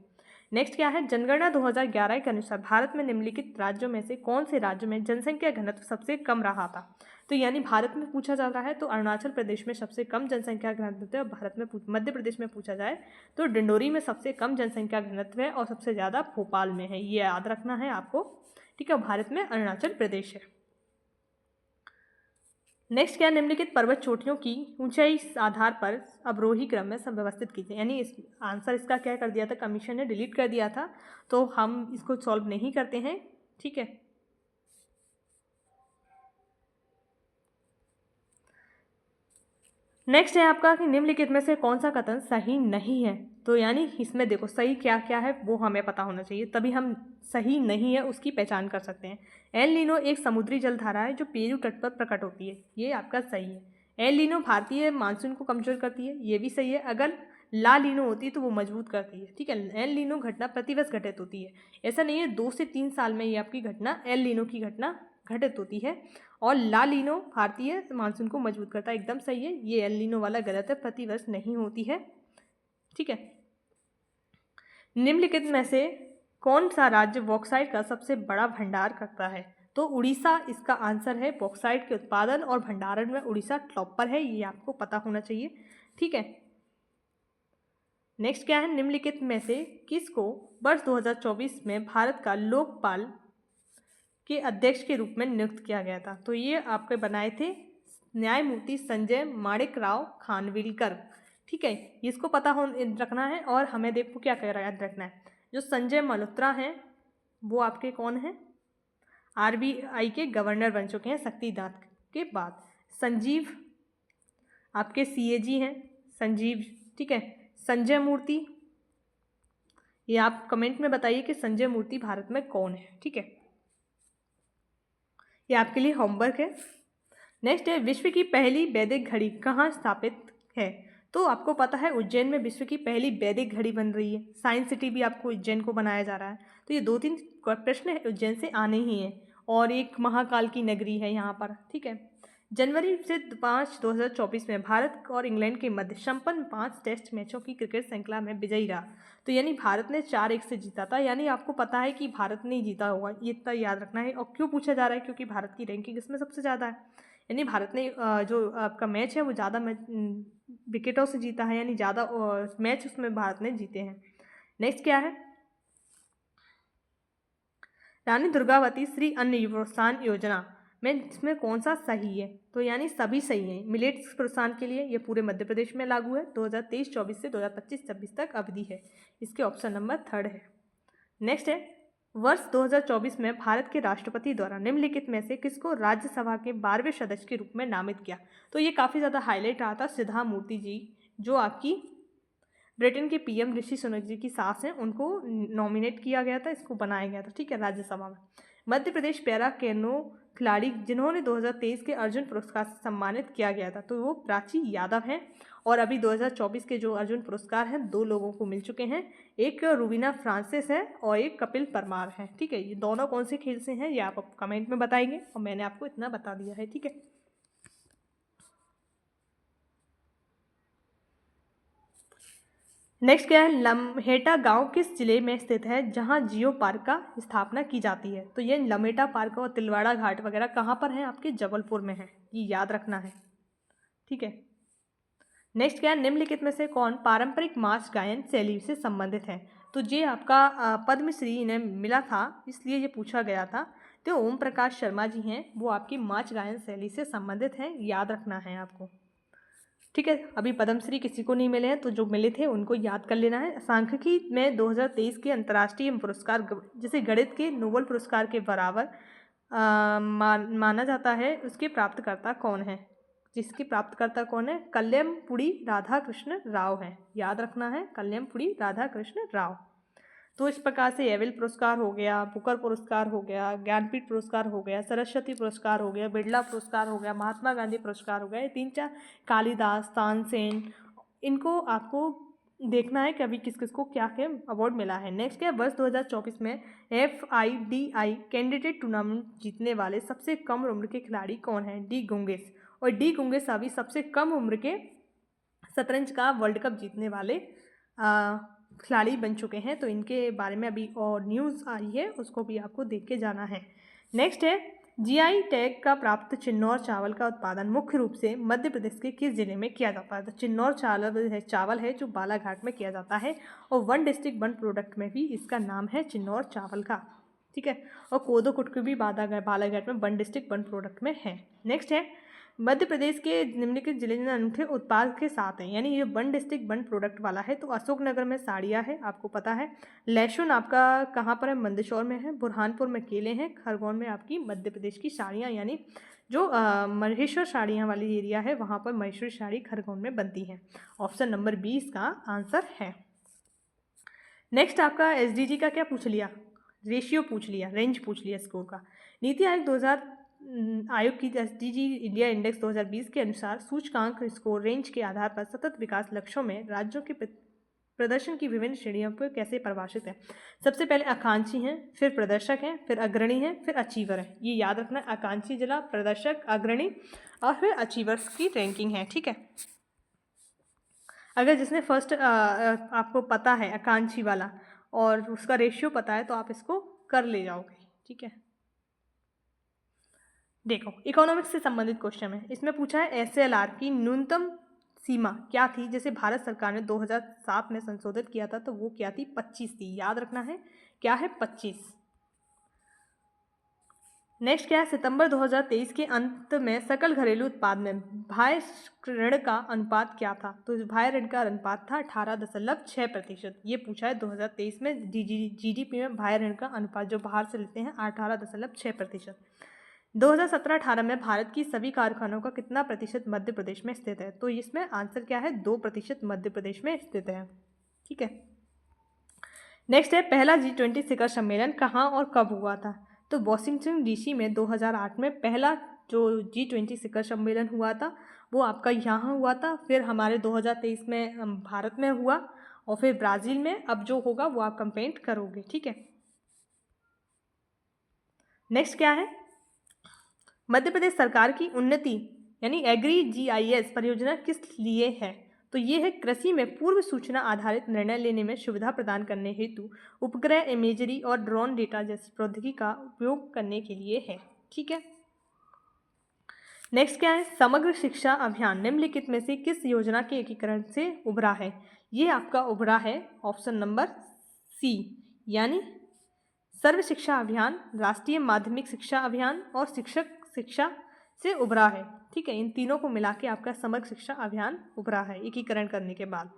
नेक्स्ट क्या है, जनगणना 2011 के अनुसार भारत में निम्नलिखित राज्यों में से कौन से राज्य में जनसंख्या घनत्व सबसे कम रहा था? तो यानी भारत में पूछा जा रहा है तो अरुणाचल प्रदेश में सबसे कम जनसंख्या घनत्व है। भारत में मध्य प्रदेश में पूछा जाए तो डिंडोरी में सबसे कम जनसंख्या घनत्व है, और सबसे ज़्यादा भोपाल में है, ये याद रखना है आपको। ठीक है, भारत में अरुणाचल प्रदेश है। नेक्स्ट क्या, निम्नलिखित पर्वत चोटियों की ऊंचाई आधार पर अवरोही क्रम में व्यवस्थित कीजिए। यानी इस आंसर इसका क्या कर दिया था, कमीशन ने डिलीट कर दिया था, तो हम इसको सॉल्व नहीं करते हैं। ठीक है, नेक्स्ट है आपका कि निम्नलिखित में से कौन सा कथन सही नहीं है? तो यानी इसमें देखो सही क्या क्या है वो हमें पता होना चाहिए, तभी हम सही नहीं है उसकी पहचान कर सकते हैं। एल नीनो एक समुद्री जलधारा है जो पेरू तट पर प्रकट होती है, ये आपका सही है। एल नीनो भारतीय मानसून को कमजोर करती है, ये भी सही है। अगर ला लीनो होती है तो वो मजबूत करती है। ठीक है, एल नीनो घटना प्रतिवर्ष घटित होती है, ऐसा नहीं है 2 से 3 साल में ये आपकी घटना एल नीनो की घटना घटित होती है। और ला लीनो भारतीय मानसून को मजबूत करता है, एकदम सही है। ये एल नीनो वाला गलत है, प्रतिवर्ष नहीं होती है। ठीक है, निम्नलिखित में से कौन सा राज्य बॉक्साइट का सबसे बड़ा भंडार करता है? तो उड़ीसा इसका आंसर है। बॉक्साइट के उत्पादन और भंडारण में उड़ीसा टॉप पर है, ये आपको पता होना चाहिए। ठीक है, नेक्स्ट क्या है, निम्नलिखित में से किसको वर्ष 2024 में भारत का लोकपाल के अध्यक्ष के रूप में नियुक्त किया गया था? तो ये आपके बनाए थे न्यायमूर्ति संजय माणिकराव खानविलकर। ठीक है, इसको पता हो रखना है। और हमें देखो क्या कह रहा है, याद रखना है, जो संजय मल्होत्रा हैं वो आपके कौन हैं? आरबीआई के गवर्नर बन चुके हैं शक्तिदास के बाद। संजीव आपके सीएजी हैं, संजीव। ठीक है, संजय मूर्ति, ये आप कमेंट में बताइए कि संजय मूर्ति भारत में कौन है। ठीक है, ये आपके लिए होमवर्क है। नेक्स्ट है, विश्व की पहली वैदिक घड़ी कहाँ स्थापित है? तो आपको पता है उज्जैन में विश्व की पहली वैदिक घड़ी बन रही है। साइंस सिटी भी आपको उज्जैन को बनाया जा रहा है। तो ये 2-3 प्रश्न उज्जैन से आने ही हैं। और एक महाकाल की नगरी है यहाँ पर। ठीक है, जनवरी से 5 2024 में भारत और इंग्लैंड के मध्य संपन्न 5 टेस्ट मैचों की क्रिकेट श्रृंखला में विजयी रहा। तो यानी भारत ने 4-1 से जीता था। यानी आपको पता है कि भारत ने जीता होगा, ये इतना याद रखना है। और क्यों पूछा जा रहा है? क्योंकि भारत की रैंकिंग इसमें सबसे ज़्यादा है। यानी भारत ने जो आपका मैच है वो ज़्यादा विकेटों से जीता है, यानी ज़्यादा मैच उसमें भारत ने जीते हैं। नेक्स्ट क्या है? रानी दुर्गावती श्री अन्न प्रोत्साहन योजना में इसमें कौन सा सही है? तो यानी सभी सही हैं। मिलेट्स प्रोत्साहन के लिए ये पूरे मध्य प्रदेश में लागू है। 2023-24 से 2025-26 तक अवधि है। इसके ऑप्शन नंबर 3 है। नेक्स्ट है, वर्ष 2024 में भारत के राष्ट्रपति द्वारा निम्नलिखित में से किसको राज्यसभा के 12वें सदस्य के रूप में नामित किया? तो ये काफ़ी ज़्यादा हाईलाइट रहा था। सिद्धा मूर्ति जी, जो आपकी ब्रिटेन के पीएम ऋषि सुनक जी की सास हैं, उनको नॉमिनेट किया गया था, इसको बनाया गया था। ठीक है, राज्यसभा में। मध्य प्रदेश पैरा कैनो खिलाड़ी जिन्होंने 2023 के अर्जुन पुरस्कार से सम्मानित किया गया था, तो वो प्राची यादव हैं। और अभी 2024 के जो अर्जुन पुरस्कार हैं 2 लोगों को मिल चुके हैं। एक रुबीना फ्रांसिस है और एक कपिल परमार है। ठीक है, ये दोनों कौन से खेल से हैं ये आप कमेंट में बताएंगे, और मैंने आपको इतना बता दिया है। ठीक है, नेक्स्ट क्या है? लम्हेटा गांव किस जिले में स्थित है जहां जियो पार्क का स्थापना की जाती है? तो ये लम्हेटा पार्क और तिलवाड़ा घाट वगैरह कहाँ पर हैं? आपके जबलपुर में है, ये याद रखना है। ठीक है, नेक्स्ट क्या है? निम्नलिखित में से कौन पारंपरिक मास गायन शैली से संबंधित है? तो ये आपका पद्मश्री इन्हें मिला था, इसलिए ये पूछा गया था। तो ओम प्रकाश शर्मा जी हैं, वो आपकी माच गायन शैली से संबंधित हैं, याद रखना है आपको। ठीक है, अभी पद्मश्री किसी को नहीं मिले हैं, तो जो मिले थे उनको याद कर लेना है। सांख्यिकी में 2023 के अंतर्राष्ट्रीय पुरस्कार जैसे गणित के नोबेल पुरस्कार के बराबर माना जाता है, उसके प्राप्तकर्ता कौन है? जिसके प्राप्तकर्ता कौन है? कल्याणपुड़ी राधाकृष्ण राव है, याद रखना है, कल्याणपुड़ी राधाकृष्ण राव। तो इस प्रकार से एविल पुरस्कार हो गया, बुकर पुरस्कार हो गया, ज्ञानपीठ पुरस्कार हो गया, सरस्वती पुरस्कार हो गया, बिरला पुरस्कार हो गया, महात्मा गांधी पुरस्कार हो गया, ये 3-4, कालिदास, तानसेन, इनको आपको देखना है कि अभी किस किस को क्या क्या अवार्ड मिला है। नेक्स्ट है, वर्ष 2024 में FIDI कैंडिडेट टूर्नामेंट जीतने वाले सबसे कम उम्र के खिलाड़ी कौन है? डी गुंगेस। और डी गुंगेस अभी सबसे कम उम्र के शतरंज का वर्ल्ड कप जीतने वाले खिलाड़ी बन चुके हैं। तो इनके बारे में अभी और न्यूज़ आई है, उसको भी आपको देख के जाना है। नेक्स्ट है, GI टैग का प्राप्त चिन्नौर चावल का उत्पादन मुख्य रूप से मध्य प्रदेश के किस जिले में किया जाता है? तो चिन्नौर चावल है जो बालाघाट में किया जाता है, और वन डिस्ट्रिक्ट वन प्रोडक्ट में भी इसका नाम है चिन्नौर चावल का। ठीक है, और कोदो कुटकी भी बालाघाट में वन डिस्ट्रिक्ट वन प्रोडक्ट में है। नेक्स्ट है, मध्य प्रदेश के निम्नलिखित जिले में अनूठे उत्पाद के साथ हैं, यानी ये वन डिस्ट्रिक्ट वन प्रोडक्ट वाला है। तो अशोकनगर में साड़ियाँ है, आपको पता है। लहसुन आपका कहाँ पर है? मंदसौर में है। बुरहानपुर में केले हैं। खरगोन में आपकी मध्य प्रदेश की साड़ियाँ, यानी जो महेश्वर साड़ियाँ वाली एरिया है वहाँ पर महेश्वरी साड़ी खरगोन में बनती है। ऑप्शन नंबर 20 का आंसर है। नेक्स्ट आपका SDG का क्या पूछ लिया? रेशियो पूछ लिया, रेंज पूछ लिया स्कोर का। नीति आयोग की SDG इंडिया इंडेक्स 2020 के अनुसार सूचकांक स्कोर रेंज के आधार पर सतत विकास लक्ष्यों में राज्यों के प्रदर्शन की विभिन्न श्रेणियों पर कैसे परिभाषित है? सबसे पहले आकांक्षी हैं, फिर प्रदर्शक हैं, फिर अग्रणी हैं, फिर अचीवर हैं। ये याद रखना है, आकांक्षी जिला, प्रदर्शक, अग्रणी और फिर अचीवर्स की रैंकिंग है। ठीक है, अगर जिसने फर्स्ट आपको पता है आकांक्षी वाला और उसका रेशियो पता है तो आप इसको कर ले जाओगे। ठीक है, देखो इकोनॉमिक्स से संबंधित क्वेश्चन है। इसमें पूछा है SLR की न्यूनतम सीमा क्या थी, जैसे भारत सरकार ने 2007 में संशोधित किया था, तो वो क्या थी? 25 थी। याद रखना है, क्या है? 25। नेक्स्ट क्या है, सितंबर 2023 के अंत में सकल घरेलू उत्पाद में बाह्य ऋण का अनुपात क्या था? तो बाह्य ऋण का अनुपात था 18.6%। ये पूछा है 2023 में जीडीपी में बाह्य ऋण का अनुपात जो बाहर से लेते हैं 18.6%। 2017-18 में भारत की सभी कारखानों का कितना प्रतिशत मध्य प्रदेश में स्थित है? तो इसमें आंसर क्या है, 2% मध्य प्रदेश में स्थित है। ठीक है, नेक्स्ट है, पहला G20 शिखर सम्मेलन कहाँ और कब हुआ था? तो वॉशिंगटन डीसी में 2008 में पहला जो G20 शिखर सम्मेलन हुआ था वो आपका यहाँ हुआ था। फिर हमारे 2023 में भारत में हुआ और फिर ब्राज़ील में। अब जो होगा वो आप कंपेयर करोगे। ठीक है, नेक्स्ट क्या है, मध्य प्रदेश सरकार की उन्नति यानी एग्री GIS परियोजना किस लिए है? तो ये है कृषि में पूर्व सूचना आधारित निर्णय लेने में सुविधा प्रदान करने हेतु उपग्रह इमेजरी और ड्रोन डेटा जैसी प्रौद्योगिकी का उपयोग करने के लिए है। ठीक है, नेक्स्ट क्या है, समग्र शिक्षा अभियान निम्नलिखित में से किस योजना के एकीकरण से उभरा है? ये आपका उभरा है ऑप्शन नंबर सी, यानी सर्व शिक्षा अभियान, राष्ट्रीय माध्यमिक शिक्षा अभियान और शिक्षक शिक्षा से उभरा है। ठीक है, इन तीनों को मिला के आपका समग्र शिक्षा अभियान उभरा है एकीकरण करने के बाद।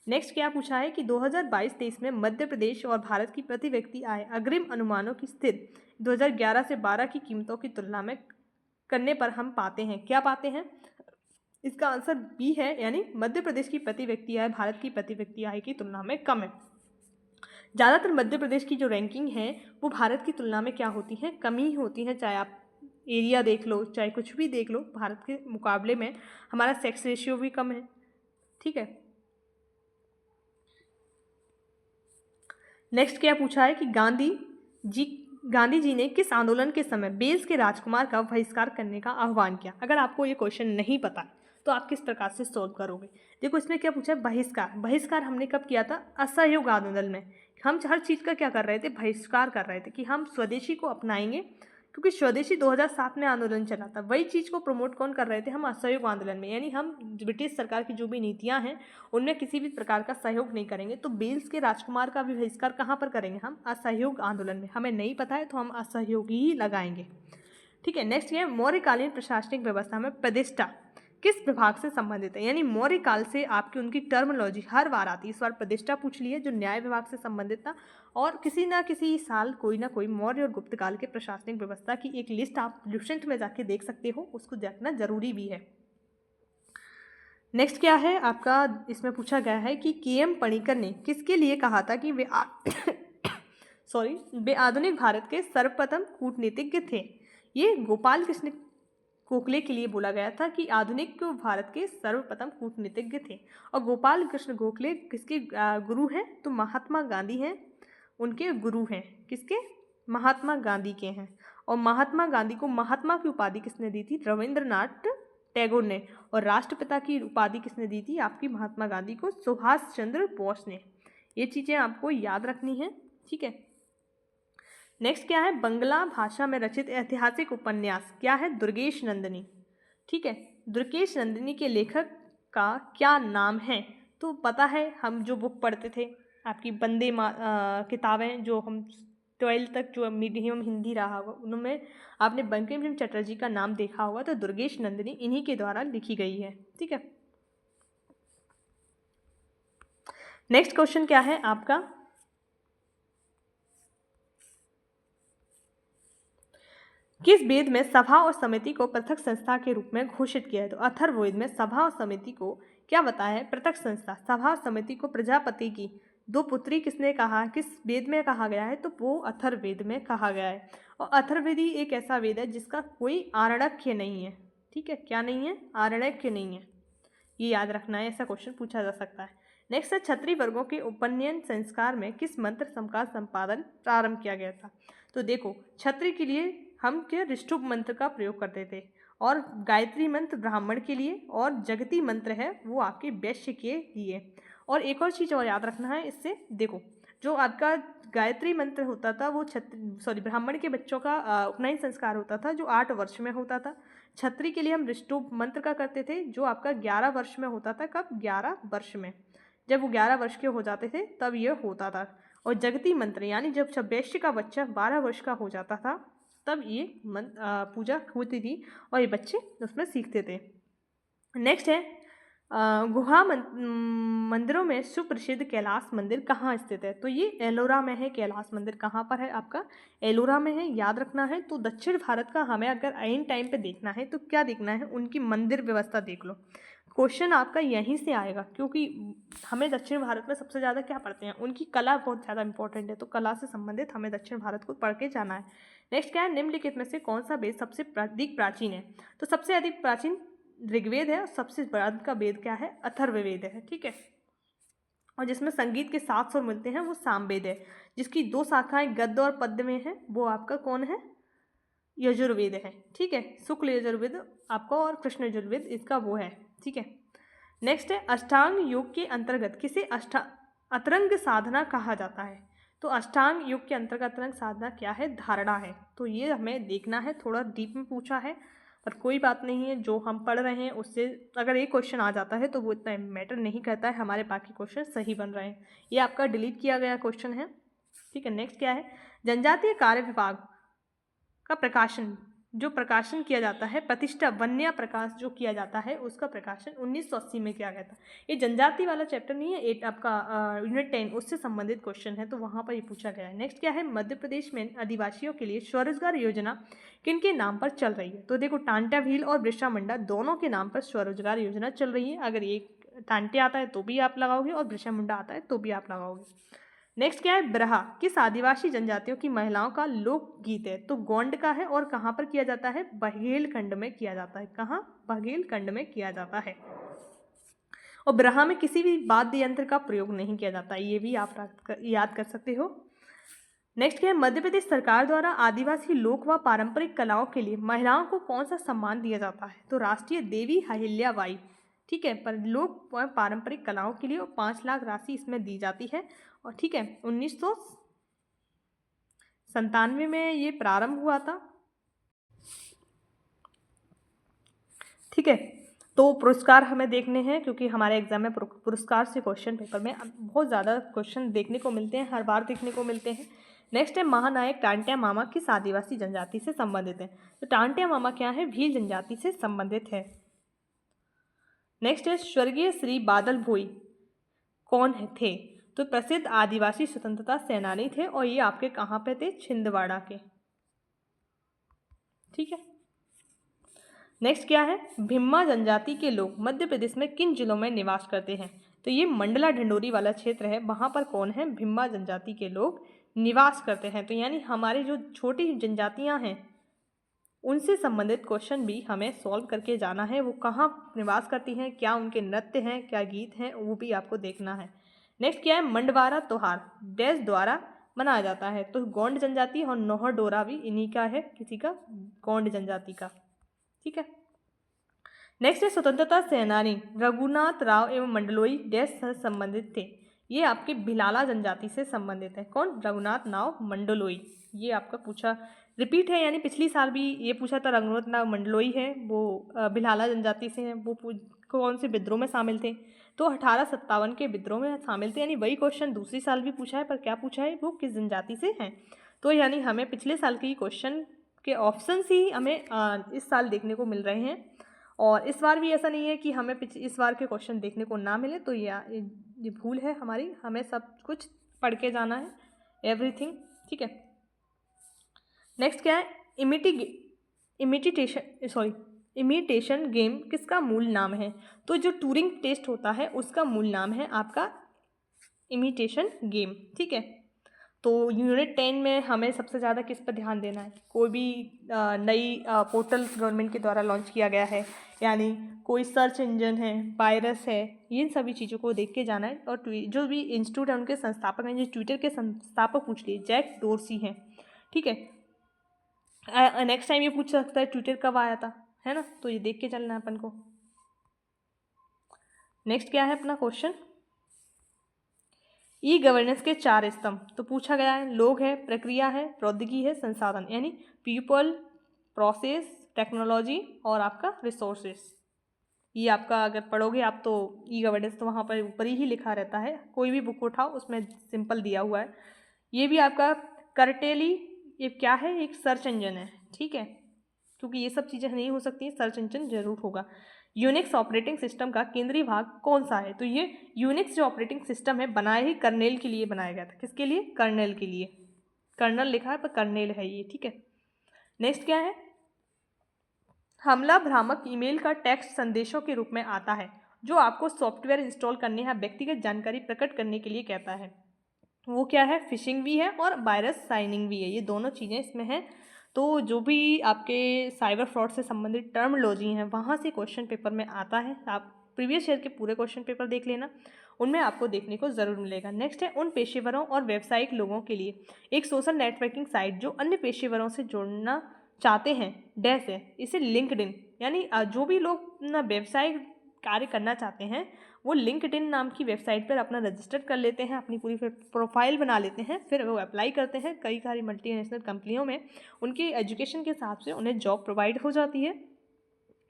नेक्स्ट क्या पूछा है कि 2022-23 में मध्य प्रदेश और भारत की प्रति व्यक्ति आय अग्रिम अनुमानों की स्थिति 2011 से 12 की कीमतों की तुलना में करने पर हम पाते हैं, क्या पाते हैं? इसका आंसर बी है, यानी मध्य प्रदेश की प्रति व्यक्ति आय भारत की प्रति व्यक्ति आय की तुलना में कम है। ज़्यादातर मध्य प्रदेश की जो रैंकिंग है वो भारत की तुलना में क्या होती है, कम ही होती है। चाहे आप एरिया देख लो, चाहे कुछ भी देख लो, भारत के मुकाबले में हमारा सेक्स रेशियो भी कम है। ठीक है, नेक्स्ट क्या पूछा है कि गांधी जी ने किस आंदोलन के समय बेल्स के राजकुमार का बहिष्कार करने का आह्वान किया? अगर आपको ये क्वेश्चन नहीं पता तो आप किस प्रकार से सोल्व करोगे? देखो, इसमें क्या पूछा है, बहिष्कार हमने कब किया था? असहयोग आंदोलन में हम हर चीज़ का क्या कर रहे थे, बहिष्कार कर रहे थे कि हम स्वदेशी को अपनाएंगे, क्योंकि स्वदेशी 2007 में आंदोलन चला था। वही चीज़ को प्रमोट कौन कर रहे थे? हम असहयोग आंदोलन में, यानी हम ब्रिटिश सरकार की जो भी नीतियां हैं उनमें किसी भी प्रकार का सहयोग नहीं करेंगे। तो बेल्स के राजकुमार का भी बहिष्कार कहाँ पर करेंगे? हम असहयोग आंदोलन में। हमें नहीं पता है तो हम असहयोग ही लगाएंगे। ठीक है, नेक्स्ट ये मौर्यकालीन प्रशासनिक व्यवस्था में प्रतिष्ठा किस विभाग से संबंधित है? यानी मौर्य काल से आपकी उनकी टर्मिनोलॉजी हर बार आती है। इस बार प्रतिष्ठा पूछ ली है जो न्याय विभाग से संबंधित था, और किसी ना किसी साल कोई ना कोई मौर्य और गुप्त काल के प्रशासनिक व्यवस्था की एक लिस्ट आप लुसेंट में जाके देख सकते हो, उसको देखना जरूरी भी है। नेक्स्ट क्या है आपका, इसमें पूछा गया है कि KM पणिकर ने किसके लिए कहा था कि वे वे आधुनिक भारत के सर्वप्रथम कूटनीतिज्ञ थे? ये गोपाल कृष्ण गोखले के लिए बोला गया था कि आधुनिक भारत के सर्वप्रथम कूटनीतिज्ञ थे। और गोपाल कृष्ण गोखले किसके गुरु हैं? तो महात्मा गांधी हैं, उनके गुरु हैं। किसके? महात्मा गांधी के हैं। और महात्मा गांधी को महात्मा की उपाधि किसने दी थी? रविंद्रनाथ टैगोर ने। और राष्ट्रपिता की उपाधि किसने दी थी आपकी महात्मा गांधी को? सुभाष चंद्र बोस ने। ये चीज़ें आपको याद रखनी है। ठीक है, नेक्स्ट क्या है, बंगला भाषा में रचित ऐतिहासिक उपन्यास क्या है? दुर्गेश नंदिनी। ठीक है, दुर्गेश नंदिनी के लेखक का क्या नाम है? तो पता है, हम जो बुक पढ़ते थे आपकी किताबें जो हम 12th तक जो मीडियम हिंदी रहा होगा उनमें आपने बंकिम चंद्र चटर्जी का नाम देखा होगा। तो दुर्गेश नंदिनी इन्हीं के द्वारा लिखी गई है। ठीक है, नेक्स्ट क्वेश्चन क्या है आपका, किस वेद में सभा और समिति को पृथक संस्था के रूप में घोषित किया है? तो अथर्ववेद में सभा और समिति को क्या बताया है? पृथक संस्था। सभा और समिति को प्रजापति की 2 पुत्री किसने कहा? किस वेद में कहा गया है? तो वो अथर्ववेद में कहा गया है। और अथर्ववेद ही एक ऐसा वेद है जिसका कोई आरण्यक नहीं है। ठीक है, क्या नहीं है? आरण्यक नहीं है। ये याद रखना है, ऐसा क्वेश्चन पूछा जा सकता है। नेक्स्ट है, क्षत्रिय वर्गों के उपनयन संस्कार में किस मंत्र का संपादन प्रारंभ किया गया था? तो देखो, क्षत्रिय के लिए हम क्या ऋषभ मंत्र का प्रयोग करते थे, और गायत्री मंत्र ब्राह्मण के लिए, और जगती मंत्र है वो आपके वैश्य के लिए। और एक और चीज़ और याद रखना है इससे, देखो जो आपका गायत्री मंत्र होता था वो ब्राह्मण के बच्चों का उपनयन संस्कार होता था जो 8 वर्ष में होता था। क्षत्रिय के लिए हम ऋषभ मंत्र का करते थे जो आपका 11 वर्ष में होता था। कब? 11 वर्ष में। जब वो 11 वर्ष के हो जाते थे तब ये होता था। और जगती मंत्र यानी जब वैश्य का बच्चा 12 वर्ष का हो जाता था तब ये पूजा होती थी और ये बच्चे उसमें सीखते थे। नेक्स्ट है गुहा मंदिरों में सुप्रसिद्ध कैलाश मंदिर कहाँ स्थित है? तो ये एलोरा में है। कैलाश मंदिर कहाँ पर है? आपका एलोरा में है, याद रखना है। तो दक्षिण भारत का हमें अगर आइन टाइम पे देखना है तो क्या देखना है? उनकी मंदिर व्यवस्था देख लो। क्वेश्चन आपका यहीं से आएगा, क्योंकि हमें दक्षिण भारत में सबसे ज़्यादा क्या पढ़ते हैं? उनकी कला बहुत ज़्यादा इंपॉर्टेंट है, तो कला से संबंधित हमें दक्षिण भारत को पढ़ के जाना है। नेक्स्ट क्या है? निम्नलिखित में से कौन सा वेद सबसे अधिक प्राचीन है? तो सबसे अधिक प्राचीन ऋग्वेद है और सबसे बड़ा का वेद क्या है? अथर्ववेद है। ठीक है, और जिसमें संगीत के 7 सुर मिलते हैं वो सामवेद है। जिसकी 2 शाखाएं गद्य और पद्य में है वो आपका कौन है? यजुर्वेद है। ठीक है, शुक्ल यजुर्वेद आपका और कृष्ण यजुर्वेद इसका वो है। ठीक है, नेक्स्ट है अष्टांग योग के अंतर्गत किसे अतरंग साधना कहा जाता है? तो अष्टांग योग के अंतर्गत अतरंग साधना क्या है? धारणा है। तो ये हमें देखना है, थोड़ा डीप में पूछा है पर कोई बात नहीं है, जो हम पढ़ रहे हैं उससे अगर एक क्वेश्चन आ जाता है तो वो इतना मैटर नहीं करता है, हमारे बाकी क्वेश्चन सही बन रहे हैं। ये आपका डिलीट किया गया क्वेश्चन है। ठीक है, नेक्स्ट क्या है? जनजातीय कार्य विभाग का प्रकाशन जो प्रकाशन किया जाता है, प्रतिष्ठा वन्य प्रकाश जो किया जाता है उसका प्रकाशन 1980 में किया गया था। ये जनजाति वाला चैप्टर नहीं है, एट आपका यूनिट 10 उससे संबंधित क्वेश्चन है, तो वहाँ पर ये पूछा गया है। नेक्स्ट क्या है? मध्य प्रदेश में आदिवासियों के लिए स्वरोजगार योजना किन के नाम पर चल रही है? तो देखो टांटा भील और बिरसा मुंडा दोनों के नाम पर स्वरोजगार योजना चल रही है। अगर एक टांटे आता है तो भी आप लगाओगे और बिरसा मुंडा आता है तो भी आप लगाओगे। नेक्स्ट क्या है? ब्रहा किस आदिवासी जनजातियों की महिलाओं का लोकगीत है? तो गोंड का है और कहाँ पर किया जाता है? बघेलखंड में किया जाता है। कहाँ? बघेलखंड में किया जाता है। और ब्रहा में किसी भी वाद्य यंत्र का प्रयोग नहीं किया जाता, ये भी आप याद कर सकते हो। नेक्स्ट क्या है? मध्य प्रदेश सरकार द्वारा आदिवासी लोक व पारंपरिक कलाओं के लिए महिलाओं को कौन सा सम्मान दिया जाता है? तो राष्ट्रीय देवी अहिल्याबाई। ठीक है, पर लोक व पारंपरिक कलाओं के लिए 5 लाख राशि इसमें दी जाती है। और ठीक है, 1997 में ये प्रारंभ हुआ था। ठीक है, तो पुरस्कार हमें देखने हैं, क्योंकि हमारे एग्जाम में पुरस्कार से क्वेश्चन पेपर में बहुत ज़्यादा क्वेश्चन देखने को मिलते हैं, हर बार देखने को मिलते हैं। नेक्स्ट है महानायक टांटिया मामा किस आदिवासी जनजाति से संबंधित है? तो टांटिया मामा क्या है? भील जनजाति से संबंधित है। नेक्स्ट है स्वर्गीय श्री बादल भोई कौन थे? तो प्रसिद्ध आदिवासी स्वतंत्रता सेनानी थे और ये आपके कहाँ पे थे? छिंदवाड़ा के। ठीक है, नेक्स्ट क्या है? भिम्मा जनजाति के लोग मध्य प्रदेश में किन जिलों में निवास करते हैं? तो ये मंडला ढिंडोरी वाला क्षेत्र है, वहाँ पर कौन है? भिम्मा जनजाति के लोग निवास करते हैं। तो यानी हमारी जो छोटी जनजातियाँ हैं उनसे संबंधित क्वेश्चन भी हमें सॉल्व करके जाना है। वो कहाँ निवास करती हैं, क्या उनके नृत्य हैं, क्या गीत हैं, वो भी आपको देखना है। नेक्स्ट क्या है? मंडवारा त्योहार देश द्वारा मनाया जाता है? तो गोंड जनजाति और नोहर डोरा भी इन्हीं का है, किसी का? गोंड जनजाति का। ठीक है, नेक्स्ट है स्वतंत्रता सेनानी रघुनाथ राव एवं मंडलोई देश से संबंधित थे? ये आपके भिलाला जनजाति से संबंधित है। कौन? रघुनाथ राव मंडलोई। ये आपका पूछा रिपीट है, यानी पिछली साल भी ये पूछा था। रघुनाथ राव मंडलोई है, वो भिलाला जनजाति से हैं। वो कौन से विद्रोह में शामिल थे? तो 1857 के विद्रोह में शामिल थे। यानी वही क्वेश्चन दूसरी साल भी पूछा है, पर क्या पूछा है? वो किस जनजाति से हैं। तो यानी हमें पिछले साल के क्वेश्चन के ऑप्शन ही हमें इस साल देखने को मिल रहे हैं। और इस बार भी ऐसा नहीं है कि हमें इस बार के क्वेश्चन देखने को ना मिले, तो ये भूल है हमारी। हमें सब कुछ पढ़ के जाना है, एवरीथिंग। ठीक है, नेक्स्ट क्या है? इमिटेशन गेम किसका मूल नाम है? तो जो टूरिंग टेस्ट होता है उसका मूल नाम है आपका इमिटेशन गेम। ठीक है, तो यूनिट 10 में हमें सबसे ज़्यादा किस पर ध्यान देना है? कोई भी नई पोर्टल गवर्नमेंट के द्वारा लॉन्च किया गया है, यानी कोई सर्च इंजन है, वायरस है, इन सभी चीज़ों को देख के जाना है। और जो भी इंस्टीट्यूट है उनके संस्थापक हैं, जो ट्विटर के संस्थापक पूछ लिए जैक डोरसी हैं। ठीक है, नेक्स्ट टाइम ये पूछ सकता है ट्विटर कब आया था, है ना? तो ये देख के चलना है अपन को। नेक्स्ट क्या है अपना क्वेश्चन? ई गवर्नेंस के 4 स्तंभ तो पूछा गया है। लोग है, प्रक्रिया है, प्रौद्योगिकी है, संसाधन, यानी पीपल, प्रोसेस, टेक्नोलॉजी और आपका रिसोर्सेस। ये आपका अगर पढ़ोगे आप तो ई गवर्नेंस तो वहाँ पर ऊपर ही लिखा रहता है, कोई भी बुक उठाओ उसमें सिंपल दिया हुआ है। ये भी आपका कर्टेली ये क्या है, एक सर्च इंजन है, ठीक है, क्योंकि ये सब चीज़ें नहीं हो सकती, सर्च इंजन जरूर होगा। यूनिक्स ऑपरेटिंग सिस्टम का केंद्रीय भाग कौन सा है? तो ये यूनिक्स जो ऑपरेटिंग सिस्टम है बनाया ही कर्नेल के लिए बनाया गया था। किसके लिए? कर्नेल के लिए। कर्नल लिखा है पर कर्नेल है ये, ठीक है। नेक्स्ट क्या है? हमला भ्रामक ईमेल का टेक्स्ट संदेशों के रूप में आता है जो आपको सॉफ्टवेयर इंस्टॉल करने या व्यक्तिगत जानकारी प्रकट करने के लिए कहता है। वो क्या है? फिशिंग भी है और वायरस साइनिंग भी है, ये दोनों चीज़ें इसमें हैं। तो जो भी आपके साइबर फ्रॉड से संबंधित टर्मोलॉजी हैं वहाँ से क्वेश्चन पेपर में आता है। आप प्रीवियस ईयर के पूरे क्वेश्चन पेपर देख लेना, उनमें आपको देखने को ज़रूर मिलेगा। नेक्स्ट है, उन पेशेवरों और व्यावसायिक लोगों के लिए एक सोशल नेटवर्किंग साइट जो अन्य पेशेवरों से जोड़ना चाहते हैं डैश है। इसे लिंक्डइन, यानी जो भी लोग ना व्यवसाय कार्य करना चाहते हैं वो लिंक्डइन नाम की वेबसाइट पर अपना रजिस्टर कर लेते हैं, अपनी पूरी प्रोफाइल बना लेते हैं, फिर वो अप्लाई करते हैं कई सारी मल्टीनेशनल कंपनियों में। उनकी एजुकेशन के हिसाब से उन्हें जॉब प्रोवाइड हो जाती है,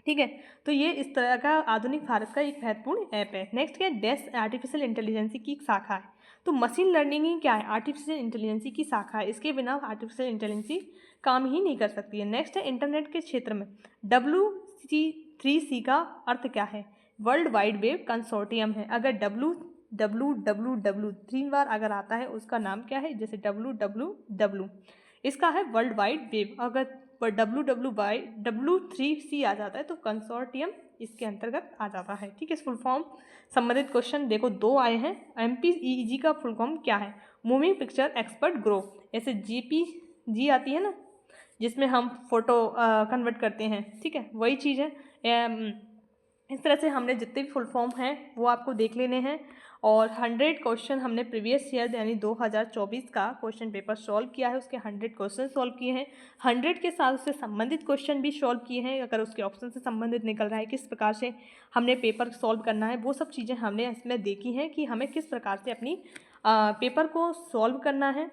ठीक है। तो ये इस तरह का आधुनिक भारत का एक महत्वपूर्ण ऐप है। नेक्स्ट क्या है? डैश आर्टिफिशियल इंटेलिजेंसी की एक शाखा है। तो मशीन लर्निंग ही क्या है? आर्टिफिशियल इंटेलिजेंसी की शाखा है, इसके बिना आर्टिफिशियल इंटेलिजेंसी काम ही नहीं कर सकती है। नेक्स्ट है, इंटरनेट के क्षेत्र में WC3C का अर्थ क्या है? वर्ल्ड वाइड वेब कंसोर्टियम है। अगर WWW 3 बार अगर आता है उसका नाम क्या है? जैसे WWW इसका है वर्ल्ड वाइड वेब, अगर W3C आ जाता है तो कंसोर्टियम इसके अंतर्गत आ जाता है, ठीक है। फुल फॉर्म संबंधित क्वेश्चन देखो 2 आए हैं। MPEG का फुल फॉर्म क्या है? Moving picture expert group. ऐसे GPG आती है ना जिसमें हम फोटो कन्वर्ट करते हैं, ठीक है, वही चीज़ है। इस तरह से हमने जितने भी फुल फॉर्म हैं वो आपको देख लेने हैं। और 100 क्वेश्चन हमने प्रीवियस ईयर यानी 2024 का क्वेश्चन पेपर सॉल्व किया है, उसके 100 क्वेश्चन सॉल्व किए हैं। 100 के साथ उससे संबंधित क्वेश्चन भी सॉल्व किए हैं, अगर उसके ऑप्शन से संबंधित निकल रहा है किस प्रकार से हमने पेपर सॉल्व करना है, वो सब चीज़ें हमने इसमें देखी हैं कि हमें किस प्रकार से अपनी पेपर को सॉल्व करना है,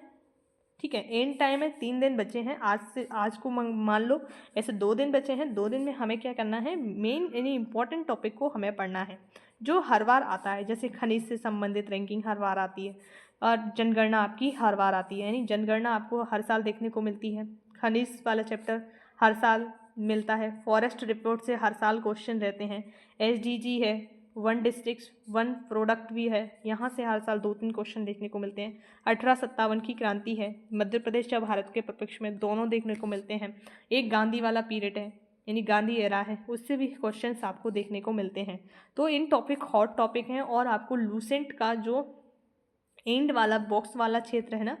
ठीक है। एंड टाइम है, 3 दिन बचे हैं, आज को मान लो ऐसे 2 दिन बचे हैं। 2 दिन में हमें क्या करना है? मेन यानी इंपॉर्टेंट टॉपिक को हमें पढ़ना है जो हर बार आता है। जैसे खनिज से संबंधित रैंकिंग हर बार आती है और जनगणना आपकी हर बार आती है, यानी जनगणना आपको हर साल देखने को मिलती है। खनिज वाला चैप्टर हर साल मिलता है। फॉरेस्ट रिपोर्ट से हर साल क्वेश्चन रहते हैं। SDG है, 1 डिस्ट्रिक्ट 1 प्रोडक्ट भी है, यहाँ से हर साल 2-3 क्वेश्चन देखने को मिलते हैं। 1857 की क्रांति है, मध्य प्रदेश या भारत के पक्ष में दोनों देखने को मिलते हैं। एक गांधी वाला पीरियड है, यानी गांधी एरा है, उससे भी क्वेश्चंस आपको देखने को मिलते हैं। तो इन टॉपिक हॉट टॉपिक हैं। और आपको लूसेंट का जो एंड वाला बॉक्स वाला क्षेत्र है ना,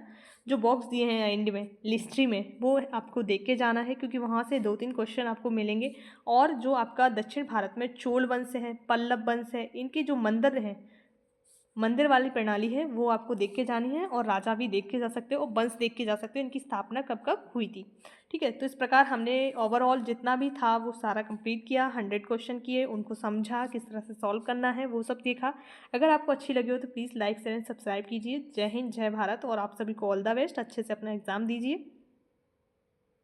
जो बॉक्स दिए हैं एंड में लिस्ट्री में, वो आपको देख के जाना है क्योंकि वहाँ से 2-3 क्वेश्चन आपको मिलेंगे। और जो आपका दक्षिण भारत में चोल वंश है, पल्लव वंश है, इनके जो मंदिर हैं, मंदिर वाली प्रणाली है वो आपको देख के जानी है। और राजा भी देख के जा सकते हो और वंश देख के जा सकते हो, इनकी स्थापना कब कब हुई थी, ठीक है। तो इस प्रकार हमने ओवरऑल जितना भी था वो सारा कंप्लीट किया। 100 क्वेश्चन किए, उनको समझा, किस तरह से सॉल्व करना है वो सब देखा। अगर आपको अच्छी लगी हो तो please like share and subscribe कीजिए। जय हिंद, जय भारत, और आप सभी को ऑल द बेस्ट। अच्छे से अपना एग्ज़ाम दीजिए।